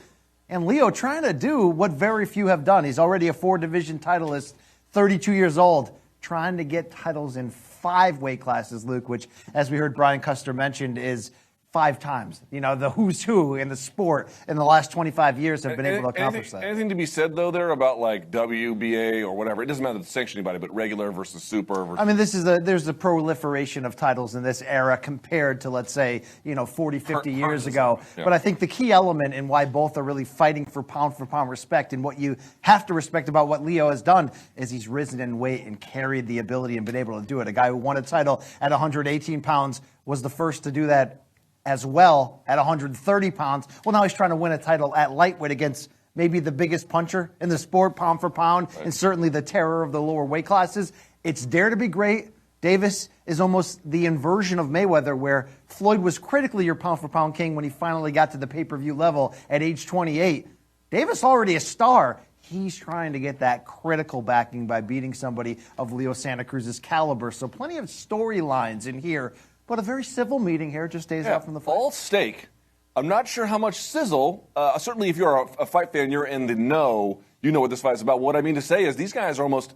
and Leo trying to do what very few have done. He's already a 4-division titleist, 32 years old, trying to get titles in 5 weight classes, Luke, which, as we heard Brian Custer mentioned, is 5 times. The who's who in the sport in the last 25 years have been able to accomplish that. Anything to be said, though, there about like WBA or whatever? It doesn't matter to sanction anybody, but regular versus super. Versus... there's a proliferation of titles in this era compared to, let's say, 40, 50 years ago. Yeah. But I think the key element in why both are really fighting for pound respect, and what you have to respect about what Leo has done is he's risen in weight and carried the ability and been able to do it. A guy who won a title at 118 pounds was the first to do that as well at 130 pounds. Well, now he's trying to win a title at lightweight against maybe the biggest puncher in the sport, pound for pound, and certainly the terror of the lower weight classes. It's dare to be great. Davis is almost the inversion of Mayweather, where Floyd was critically your pound for pound king when he finally got to the pay-per-view level at age 28. Davis already a star. He's trying to get that critical backing by beating somebody of Leo Santa Cruz's caliber. So plenty of storylines in here, but a very civil meeting here, just days out from the fight. All steak. I'm not sure how much sizzle. Certainly, if you're a fight fan, you're in the know. You know what this fight is about. What I mean to say is these guys are almost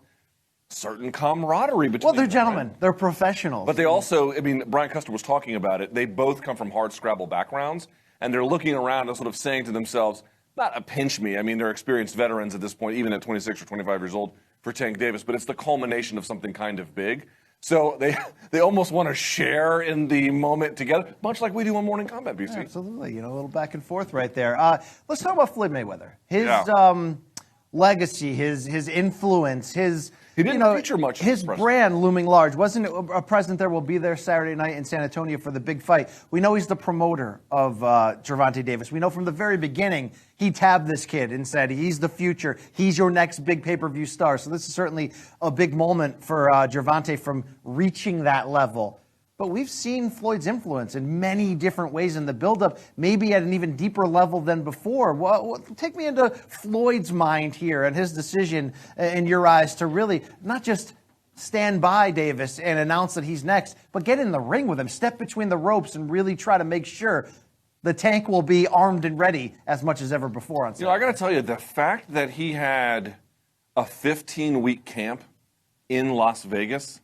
certain camaraderie between Well, they're them, gentlemen. right? They're professionals. But they also, I mean, Brian Custer was talking about it. They both come from hard scrabble backgrounds, and they're looking around and sort of saying to themselves, not a pinch me. I mean, they're experienced veterans at this point, even at 26 or 25 years old for Tank Davis, but it's the culmination of something kind of big. So they almost want to share in the moment together, much like we do on Morning Combat, BC. Yeah, absolutely. You know, a little back and forth right there. Let's talk about Flynn Mayweather. His legacy, his influence, his he didn't feature much. His brand looming large. Wasn't it a president there will be there Saturday night in San Antonio for the big fight? We know he's the promoter of Gervonta Davis. We know from the very beginning he tabbed this kid and said he's the future. He's your next big pay-per-view star. So this is certainly a big moment for Jervante from reaching that level. But we've seen Floyd's influence in many different ways in the buildup, maybe at an even deeper level than before. Well, take me into Floyd's mind here and his decision, in your eyes, to really not just stand by Davis and announce that he's next, but get in the ring with him, step between the ropes, and really try to make sure the Tank will be armed and ready as much as ever before on Saturday. You know, I got to tell you, the fact that he had a 15-week camp in Las Vegas,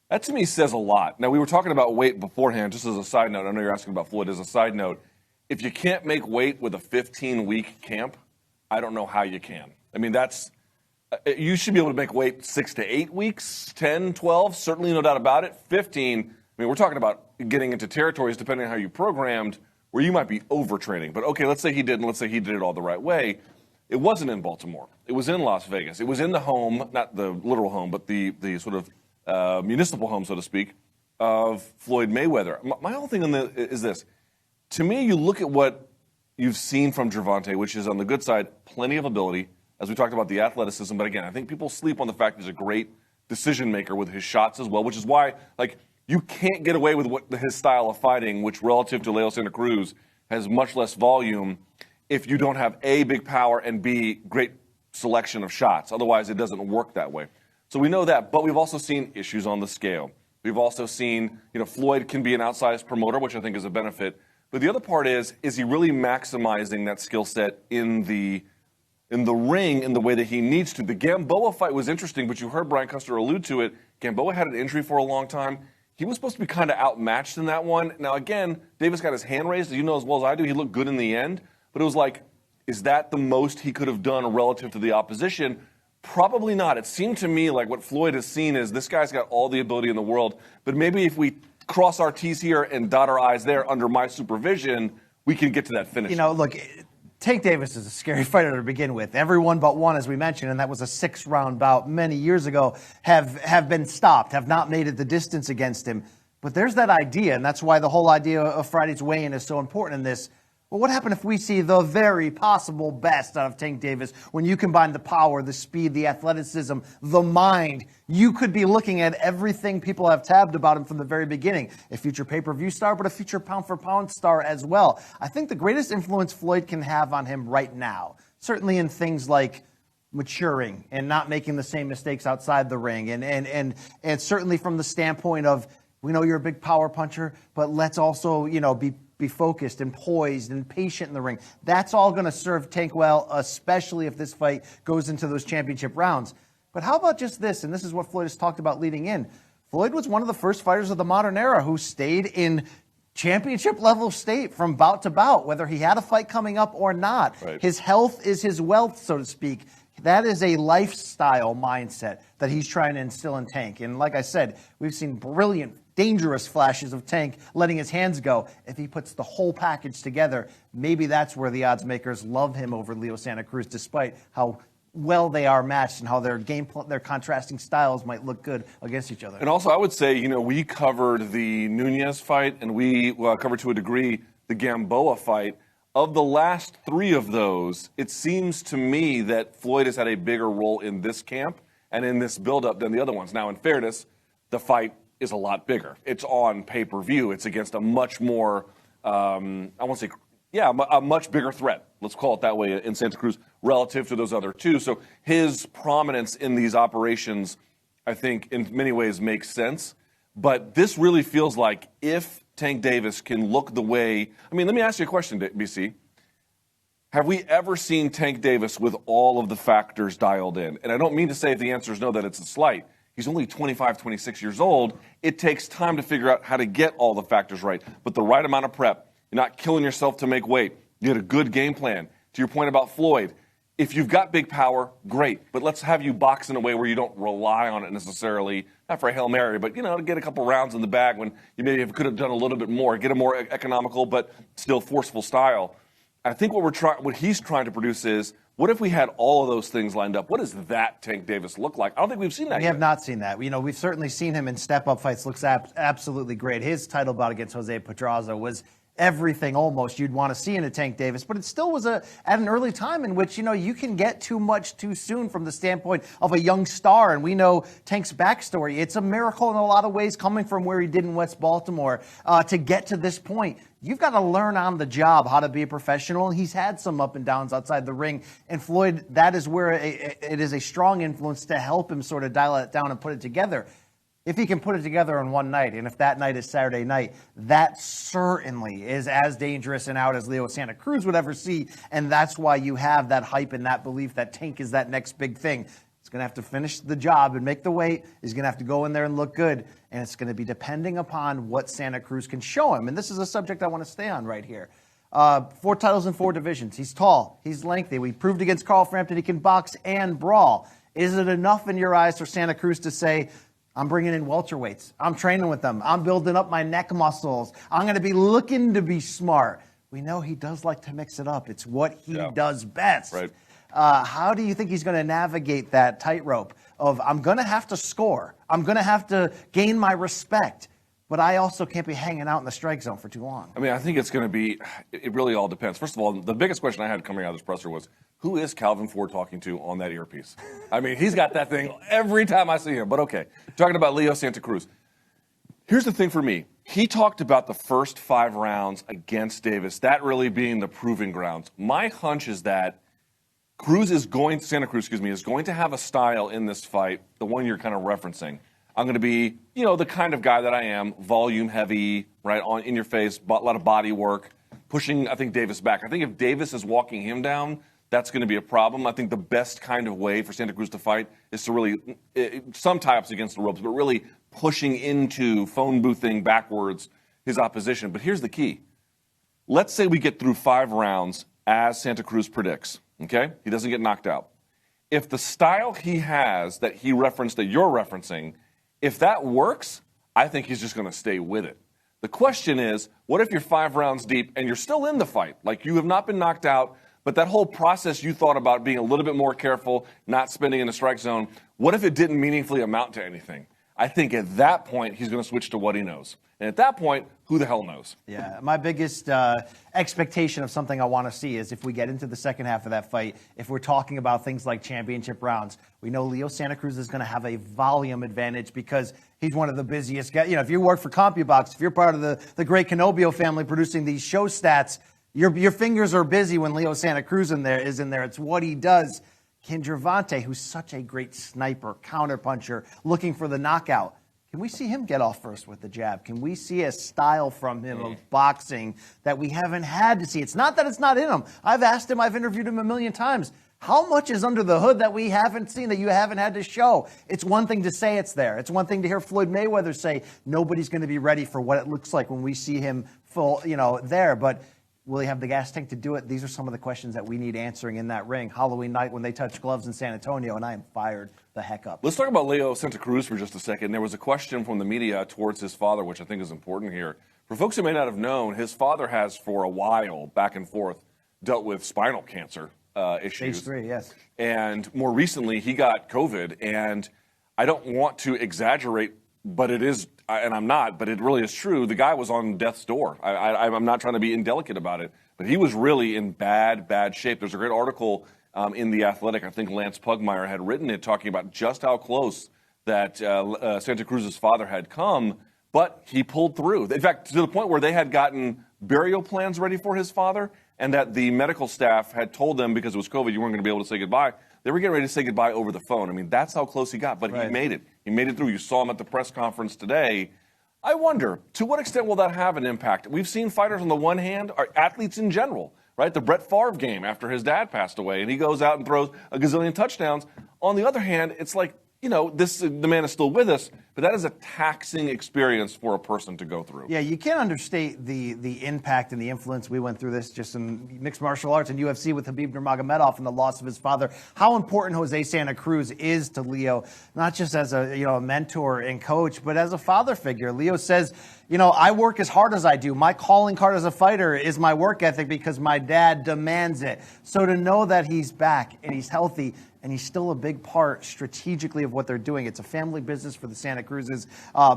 that to me says a lot. Now, we were talking about weight beforehand, just as a side note. I know you're asking about Floyd as a side note. If you can't make weight with a 15-week camp, I don't know how you can. I mean, you should be able to make weight 6 to 8 weeks, 10, 12, certainly no doubt about it. 15, I mean, we're talking about getting into territories, depending on how you programmed, where you might be overtraining. But okay, let's say he didn't. Let's say he did it all the right way. It wasn't in Baltimore. It was in Las Vegas. It was in the home, not the literal home, but the sort of municipal home, so to speak, of Floyd Mayweather. My whole thing is this. To me, you look at what you've seen from Gervonta, which is on the good side, plenty of ability, as we talked about the athleticism. But again, I think people sleep on the fact he's a great decision maker with his shots as well, which is why, like, you can't get away with his style of fighting, which relative to Leo Santa Cruz has much less volume, if you don't have A, big power, and B, great selection of shots. Otherwise, it doesn't work that way. So we know that, but we've also seen issues on the scale. We've also seen, Floyd can be an outsized promoter, which I think is a benefit. But the other part is he really maximizing that skill set in the ring in the way that he needs to? The Gamboa fight was interesting, but you heard Brian Custer allude to it. Gamboa had an injury for a long time. He was supposed to be kind of outmatched in that one. Now, again, Davis got his hand raised. You know as well as I do, he looked good in the end. But it was like, is that the most he could have done relative to the opposition? Probably not. It seemed to me like what Floyd has seen is this guy's got all the ability in the world, but maybe if we cross our T's here and dot our I's there under my supervision, we can get to that finish. Look, Tank Davis is a scary fighter to begin with. Everyone but one, as we mentioned, and that was a 6-round bout many years ago, have been stopped, have not made it the distance against him. But there's that idea, and that's why the whole idea of Friday's weigh-in is so important in this. Well, what happened if we see the very possible best out of Tank Davis when you combine the power, the speed, the athleticism, the mind? You could be looking at everything people have tabbed about him from the very beginning. A future pay-per-view star, but a future pound-for-pound star as well. I think the greatest influence Floyd can have on him right now, certainly in things like maturing and not making the same mistakes outside the ring, and certainly from the standpoint of, we know you're a big power puncher, but let's also, be focused and poised and patient in the ring. That's all going to serve Tank well, especially if this fight goes into those championship rounds. But how about just this? And this is what Floyd has talked about leading in. Floyd was one of the first fighters of the modern era who stayed in championship level state from bout to bout, whether he had a fight coming up or not. Right. His health is his wealth, so to speak. That is a lifestyle mindset that he's trying to instill in Tank. And like I said, we've seen brilliant, dangerous flashes of Tank letting his hands go. If he puts the whole package together, maybe that's where the odds makers love him over Leo Santa Cruz, despite how well they are matched and how their contrasting styles might look good against each other. And also, I would say, we covered the Nunez fight, and we covered to a degree the Gamboa fight. Of the last 3 of those, it seems to me that Floyd has had a bigger role in this camp and in this buildup than the other ones. Now, in fairness, the fight is a lot bigger. It's on pay-per-view. It's against a much more, I won't say, a much bigger threat. Let's call it that way in Santa Cruz relative to those other 2. So his prominence in these operations, I think, in many ways makes sense. But this really feels like if Tank Davis can look the way, I mean, let me ask you a question, BC. Have we ever seen Tank Davis with all of the factors dialed in? And I don't mean to say if the answer is no, that it's a slight. He's only 25, 26 years old. It takes time to figure out how to get all the factors right. But the right amount of prep, you're not killing yourself to make weight. You had a good game plan. To your point about Floyd, if you've got big power, great. But let's have you box in a way where you don't rely on it necessarily, not for a Hail Mary, but, to get a couple rounds in the bag when you maybe could have done a little bit more, get a more economical but still forceful style. I think what he's trying to produce is, what if we had all of those things lined up? What does that Tank Davis look like? I don't think we've seen that We yet. have not seen that. We've certainly seen him in step-up fights. Looks absolutely great. His title bout against Jose Pedraza was everything almost you'd want to see in a Tank Davis, but it still was at an early time in which, you can get too much too soon from the standpoint of a young star, and we know Tank's backstory. It's a miracle in a lot of ways coming from where he did in West Baltimore to get to this point. You've got to learn on the job how to be a professional, and he's had some up and downs outside the ring, and Floyd, that is where it is a strong influence to help him sort of dial it down and put it together. If he can put it together on one night, and if that night is Saturday night, that certainly is as dangerous and out as Leo Santa Cruz would ever see, and that's why you have that hype and that belief that Tank is that next big thing. He's going to have to finish the job and make the weight. He's going to have to go in there and look good, and it's going to be depending upon what Santa Cruz can show him, and this is a subject I want to stay on right here. 4 titles in 4 divisions. He's tall. He's lengthy. We proved against Carl Frampton he can box and brawl. Is it enough in your eyes for Santa Cruz to say, I'm bringing in welterweights. I'm training with them. I'm building up my neck muscles. I'm going to be looking to be smart. We know he does like to mix it up. It's what he does best. Right. How do you think he's going to navigate that tightrope of, I'm going to have to score. I'm going to have to gain my respect, but I also can't be hanging out in the strike zone for too long. I mean, I think it's going to be, it really all depends. First of all, the biggest question I had coming out of this presser was, who is Calvin Ford talking to on that earpiece? I mean, he's got that thing every time I see him, but okay. Talking about Leo Santa Cruz. Here's the thing for me. He talked about the first 5 rounds against Davis, that really being the proving grounds. My hunch is that Santa Cruz is going to have a style in this fight, the one you're kind of referencing. I'm going to be, the kind of guy that I am, volume heavy, right, in your face, a lot of body work, pushing, I think, Davis back. I think if Davis is walking him down, that's going to be a problem. I think the best kind of way for Santa Cruz to fight is to really, some tie-ups against the ropes, but really pushing into phone boothing backwards his opposition. But here's the key. Let's say we get through 5 rounds as Santa Cruz predicts, okay? He doesn't get knocked out. If the style he has that he referenced, that you're referencing, if that works, I think he's just going to stay with it. The question is, what if you're 5 rounds deep and you're still in the fight? Like you have not been knocked out, but that whole process you thought about being a little bit more careful, not spending in the strike zone, what if it didn't meaningfully amount to anything? I think at that point, he's going to switch to what he knows. And at that point, who the hell knows? Yeah, my biggest expectation of something I want to see is if we get into the second half of that fight, if we're talking about things like championship rounds, we know Leo Santa Cruz is going to have a volume advantage because he's one of the busiest guys. If you work for CompuBox, if you're part of the great Canobio family producing these show stats, your fingers are busy when Leo Santa Cruz is in there. It's what he does. Can Jervante, who's such a great sniper, counterpuncher, looking for the knockout, can we see him get off first with the jab? Can we see a style from him of boxing that we haven't had to see? It's not that it's not in him. I've asked him, I've interviewed him a million times. How much is under the hood that we haven't seen, that you haven't had to show? It's one thing to say it's there. It's one thing to hear Floyd Mayweather say nobody's going to be ready for what it looks like when we see him full, there. But will he have the gas tank to do it? These are some of the questions that we need answering in that ring. Halloween night when they touch gloves in San Antonio, and I am fired the heck up. Let's talk about Leo Santa Cruz for just a second. There was a question from the media towards his father, which I think is important here. For folks who may not have known, his father has for a while, back and forth, dealt with spinal cancer issues. Stage 3, yes. And more recently, he got COVID, and I don't want to exaggerate but it is, and I'm not, but it really is true. The guy was on death's door. I'm not trying to be indelicate about it, but he was really in bad shape. There's a great article in The Athletic. I think Lance Pugmire had written it, talking about just how close that Santa Cruz's father had come, but he pulled through. In fact, to the point where they had gotten burial plans ready for his father, and that the medical staff had told them, because it was COVID, you weren't going to be able to say goodbye. They were getting ready to say goodbye over the phone. I mean, that's how close he got, but he made it. He made it through. You saw him at the press conference today. I wonder, to what extent will that have an impact? We've seen fighters on the one hand, or athletes in general, right? The Brett Favre game after his dad passed away, and he goes out and throws a gazillion touchdowns. On the other hand, it's like, you know, the man is still with us, but that is a taxing experience for a person to go through. Yeah, you can't understate the impact and the influence. We went through this just in mixed martial arts and UFC with Khabib Nurmagomedov and the loss of his father. How important Jose Santa Cruz is to Leo, not just as a mentor and coach, but as a father figure. Leo says, I work as hard as I do. My calling card as a fighter is my work ethic because my dad demands it. So to know that he's back and he's healthy and he's still a big part strategically of what they're doing. It's a family business for the Santa Cruzes.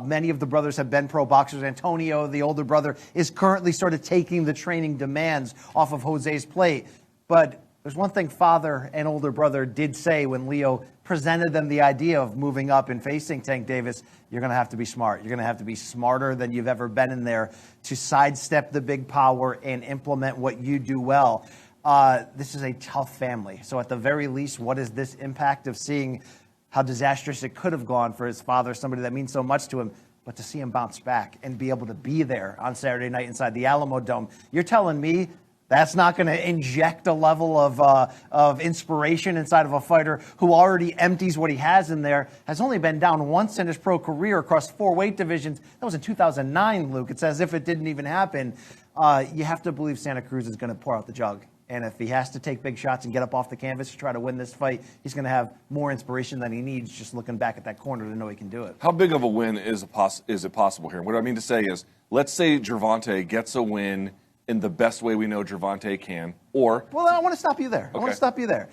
Many of the brothers have been pro boxers. Antonio, the older brother, is currently sort of taking the training demands off of Jose's plate. But there's one thing father and older brother did say when Leo presented them the idea of moving up and facing Tank Davis. You're going to have to be smart. You're going to have to be smarter than you've ever been in there to sidestep the big power and implement what you do well. This is a tough family. So at the very least, what is this impact of seeing how disastrous it could have gone for his father, somebody that means so much to him, but to see him bounce back and be able to be there on Saturday night inside the Alamo Dome? You're telling me that's not going to inject a level of inspiration inside of a fighter who already empties what he has in there, has only been down once in his pro career across 4 weight divisions. That was in 2009, Luke. It's as if it didn't even happen. You have to believe Santa Cruz is going to pour out the jug. And if he has to take big shots and get up off the canvas to try to win this fight, he's going to have more inspiration than he needs just looking back at that corner to know he can do it. How big of a win is it possible here? What I mean to say is, let's say Jervante gets a win in the best way we know Jervante can, or... Well, I want to stop you there. Okay. I want to stop you there.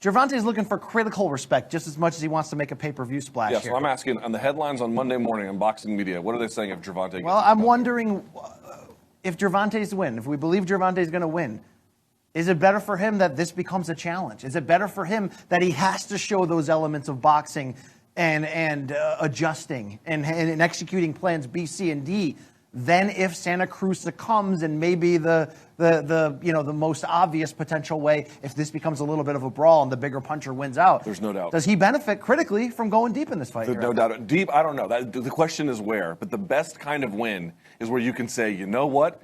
Gervonta is looking for critical respect just as much as he wants to make a pay-per-view splash Yeah, here. so I'm asking, on the headlines on Monday morning on Boxing Media, what are they saying if Jervante gets Well, I'm wondering if Gervonta's win, if we believe Gervonta's going to win, is it better for him that this becomes a challenge? Is it better for him that he has to show those elements of boxing and adjusting and executing plans B, C, and D than if Santa Cruz succumbs and maybe the most obvious potential way if this becomes a little bit of a brawl and the bigger puncher wins out? There's no doubt. Does he benefit critically from going deep in this fight? No doubt. Deep, I don't know. The question is where. But the best kind of win is where you can say, you know what?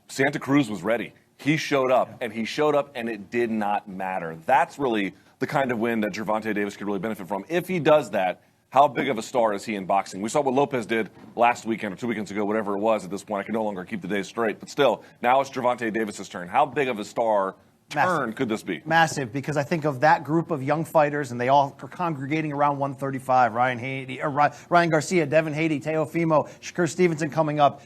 Santa Cruz was ready. He showed up, and it did not matter. That's really the kind of win that Jervante Davis could really benefit from. If he does that, how big of a star is he in boxing? We saw what Lopez did last weekend or 2 weekends ago, whatever it was at this point. I can no longer keep the days straight. But still, now it's Jervante Davis's turn. How big of a star turn could this be? Massive, because I think of that group of young fighters, and they all are congregating around 135. Ryan Garcia, Devin Haney, Teofimo, Shakur Stevenson coming up.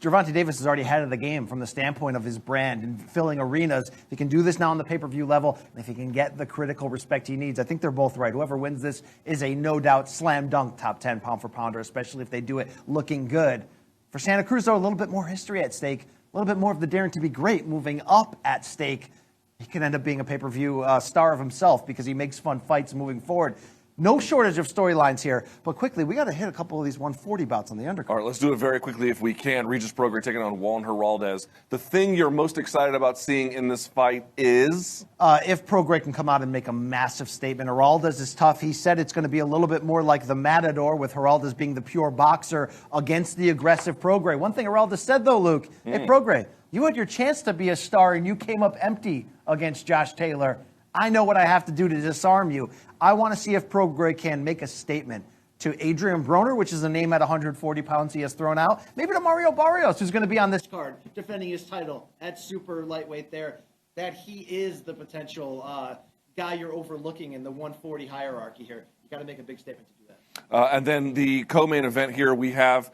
Gervonta Davis is already ahead of the game from the standpoint of his brand and filling arenas. If he can do this now on the pay-per-view level, and if he can get the critical respect he needs, I think they're both right. Whoever wins this is a no-doubt slam dunk top 10 pound-for-pounder, especially if they do it looking good. For Santa Cruz, though, a little bit more history at stake, a little bit more of the daring to be great moving up at stake. He could end up being a pay-per-view star of himself because he makes fun fights moving forward. No shortage of storylines here, but quickly, we got to hit a couple of these 140 bouts on the undercard. All right, let's do it very quickly if we can. Regis Prograis taking on Juan Heraldez. The thing you're most excited about seeing in this fight is? If Prograis can come out and make a massive statement. Heraldez is tough. He said it's going to be a little bit more like the Matador, with Heraldez being the pure boxer against the aggressive Prograis. One thing Heraldez said, though, Luke, hey, Prograis, you had your chance to be a star, and you came up empty against Josh Taylor. I know what I have to do to disarm you. I want to see if Prograis can make a statement to Adrian Broner, which is a name at 140 pounds he has thrown out. Maybe to Mario Barrios, who's going to be on this card, defending his title at super lightweight there, that he is the potential guy you're overlooking in the 140 hierarchy here. You got to make a big statement to do that. And then the co-main event here we have,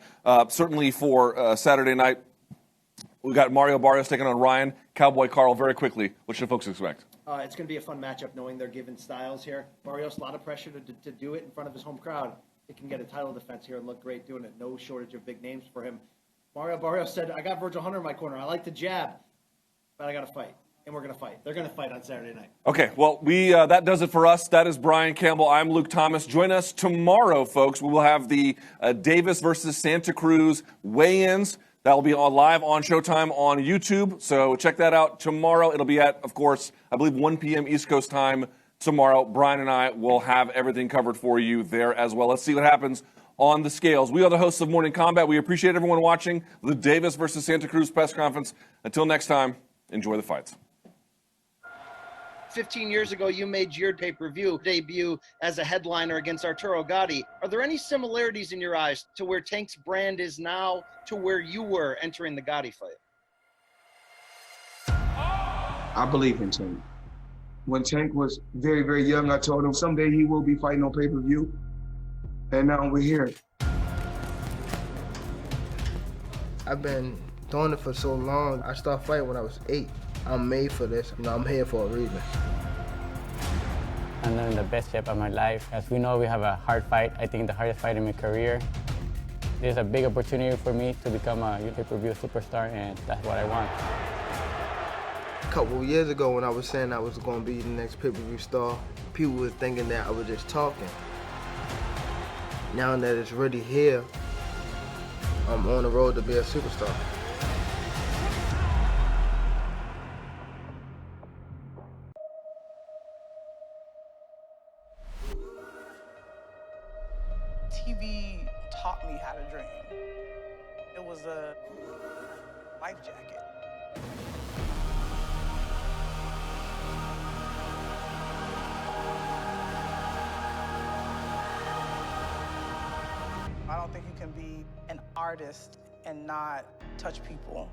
certainly for Saturday night, we got Mario Barrios taking on Ryan. Cowboy Carl, very quickly, what should folks expect? It's going to be a fun matchup knowing they're given styles here. Barrios, a lot of pressure to do it in front of his home crowd. it can get a title defense here and look great doing it. No shortage of big names for him. Mario Barrios said, I got Virgil Hunter in my corner. I like to jab, but I got to fight. And we're going to fight. They're going to fight on Saturday night. Okay, well, that does it for us. That is Brian Campbell. I'm Luke Thomas. Join us tomorrow, folks. We will have the Davis versus Santa Cruz weigh-ins. That will be live on Showtime on YouTube. So check that out tomorrow. It'll be at, of course, I believe 1 p.m. East Coast time tomorrow. Brian and I will have everything covered for you there as well. Let's see what happens on the scales. We are the hosts of Morning Combat. We appreciate everyone watching the Davis versus Santa Cruz press conference. Until next time, enjoy the fights. 15 years ago, you made your pay-per-view debut as a headliner against Arturo Gatti. Are there any similarities in your eyes to where Tank's brand is now to where you were entering the Gatti fight? I believe in Tank. When Tank was very, very young, I told him someday he will be fighting on pay-per-view. And now we're here. I've been doing it for so long. I started fighting when I was 8. I'm made for this. I'm here for a reason. I'm in the best shape of my life. As we know, we have a hard fight. I think the hardest fight in my career. There's a big opportunity for me to become a pay-per-view superstar, and that's what I want. A couple of years ago when I was saying I was going to be the next pay-per-view star, people were thinking that I was just talking. Now that it's really here, I'm on the road to be a superstar. TV taught me how to dream. It was a life jacket. I don't think you can be an artist and not touch people.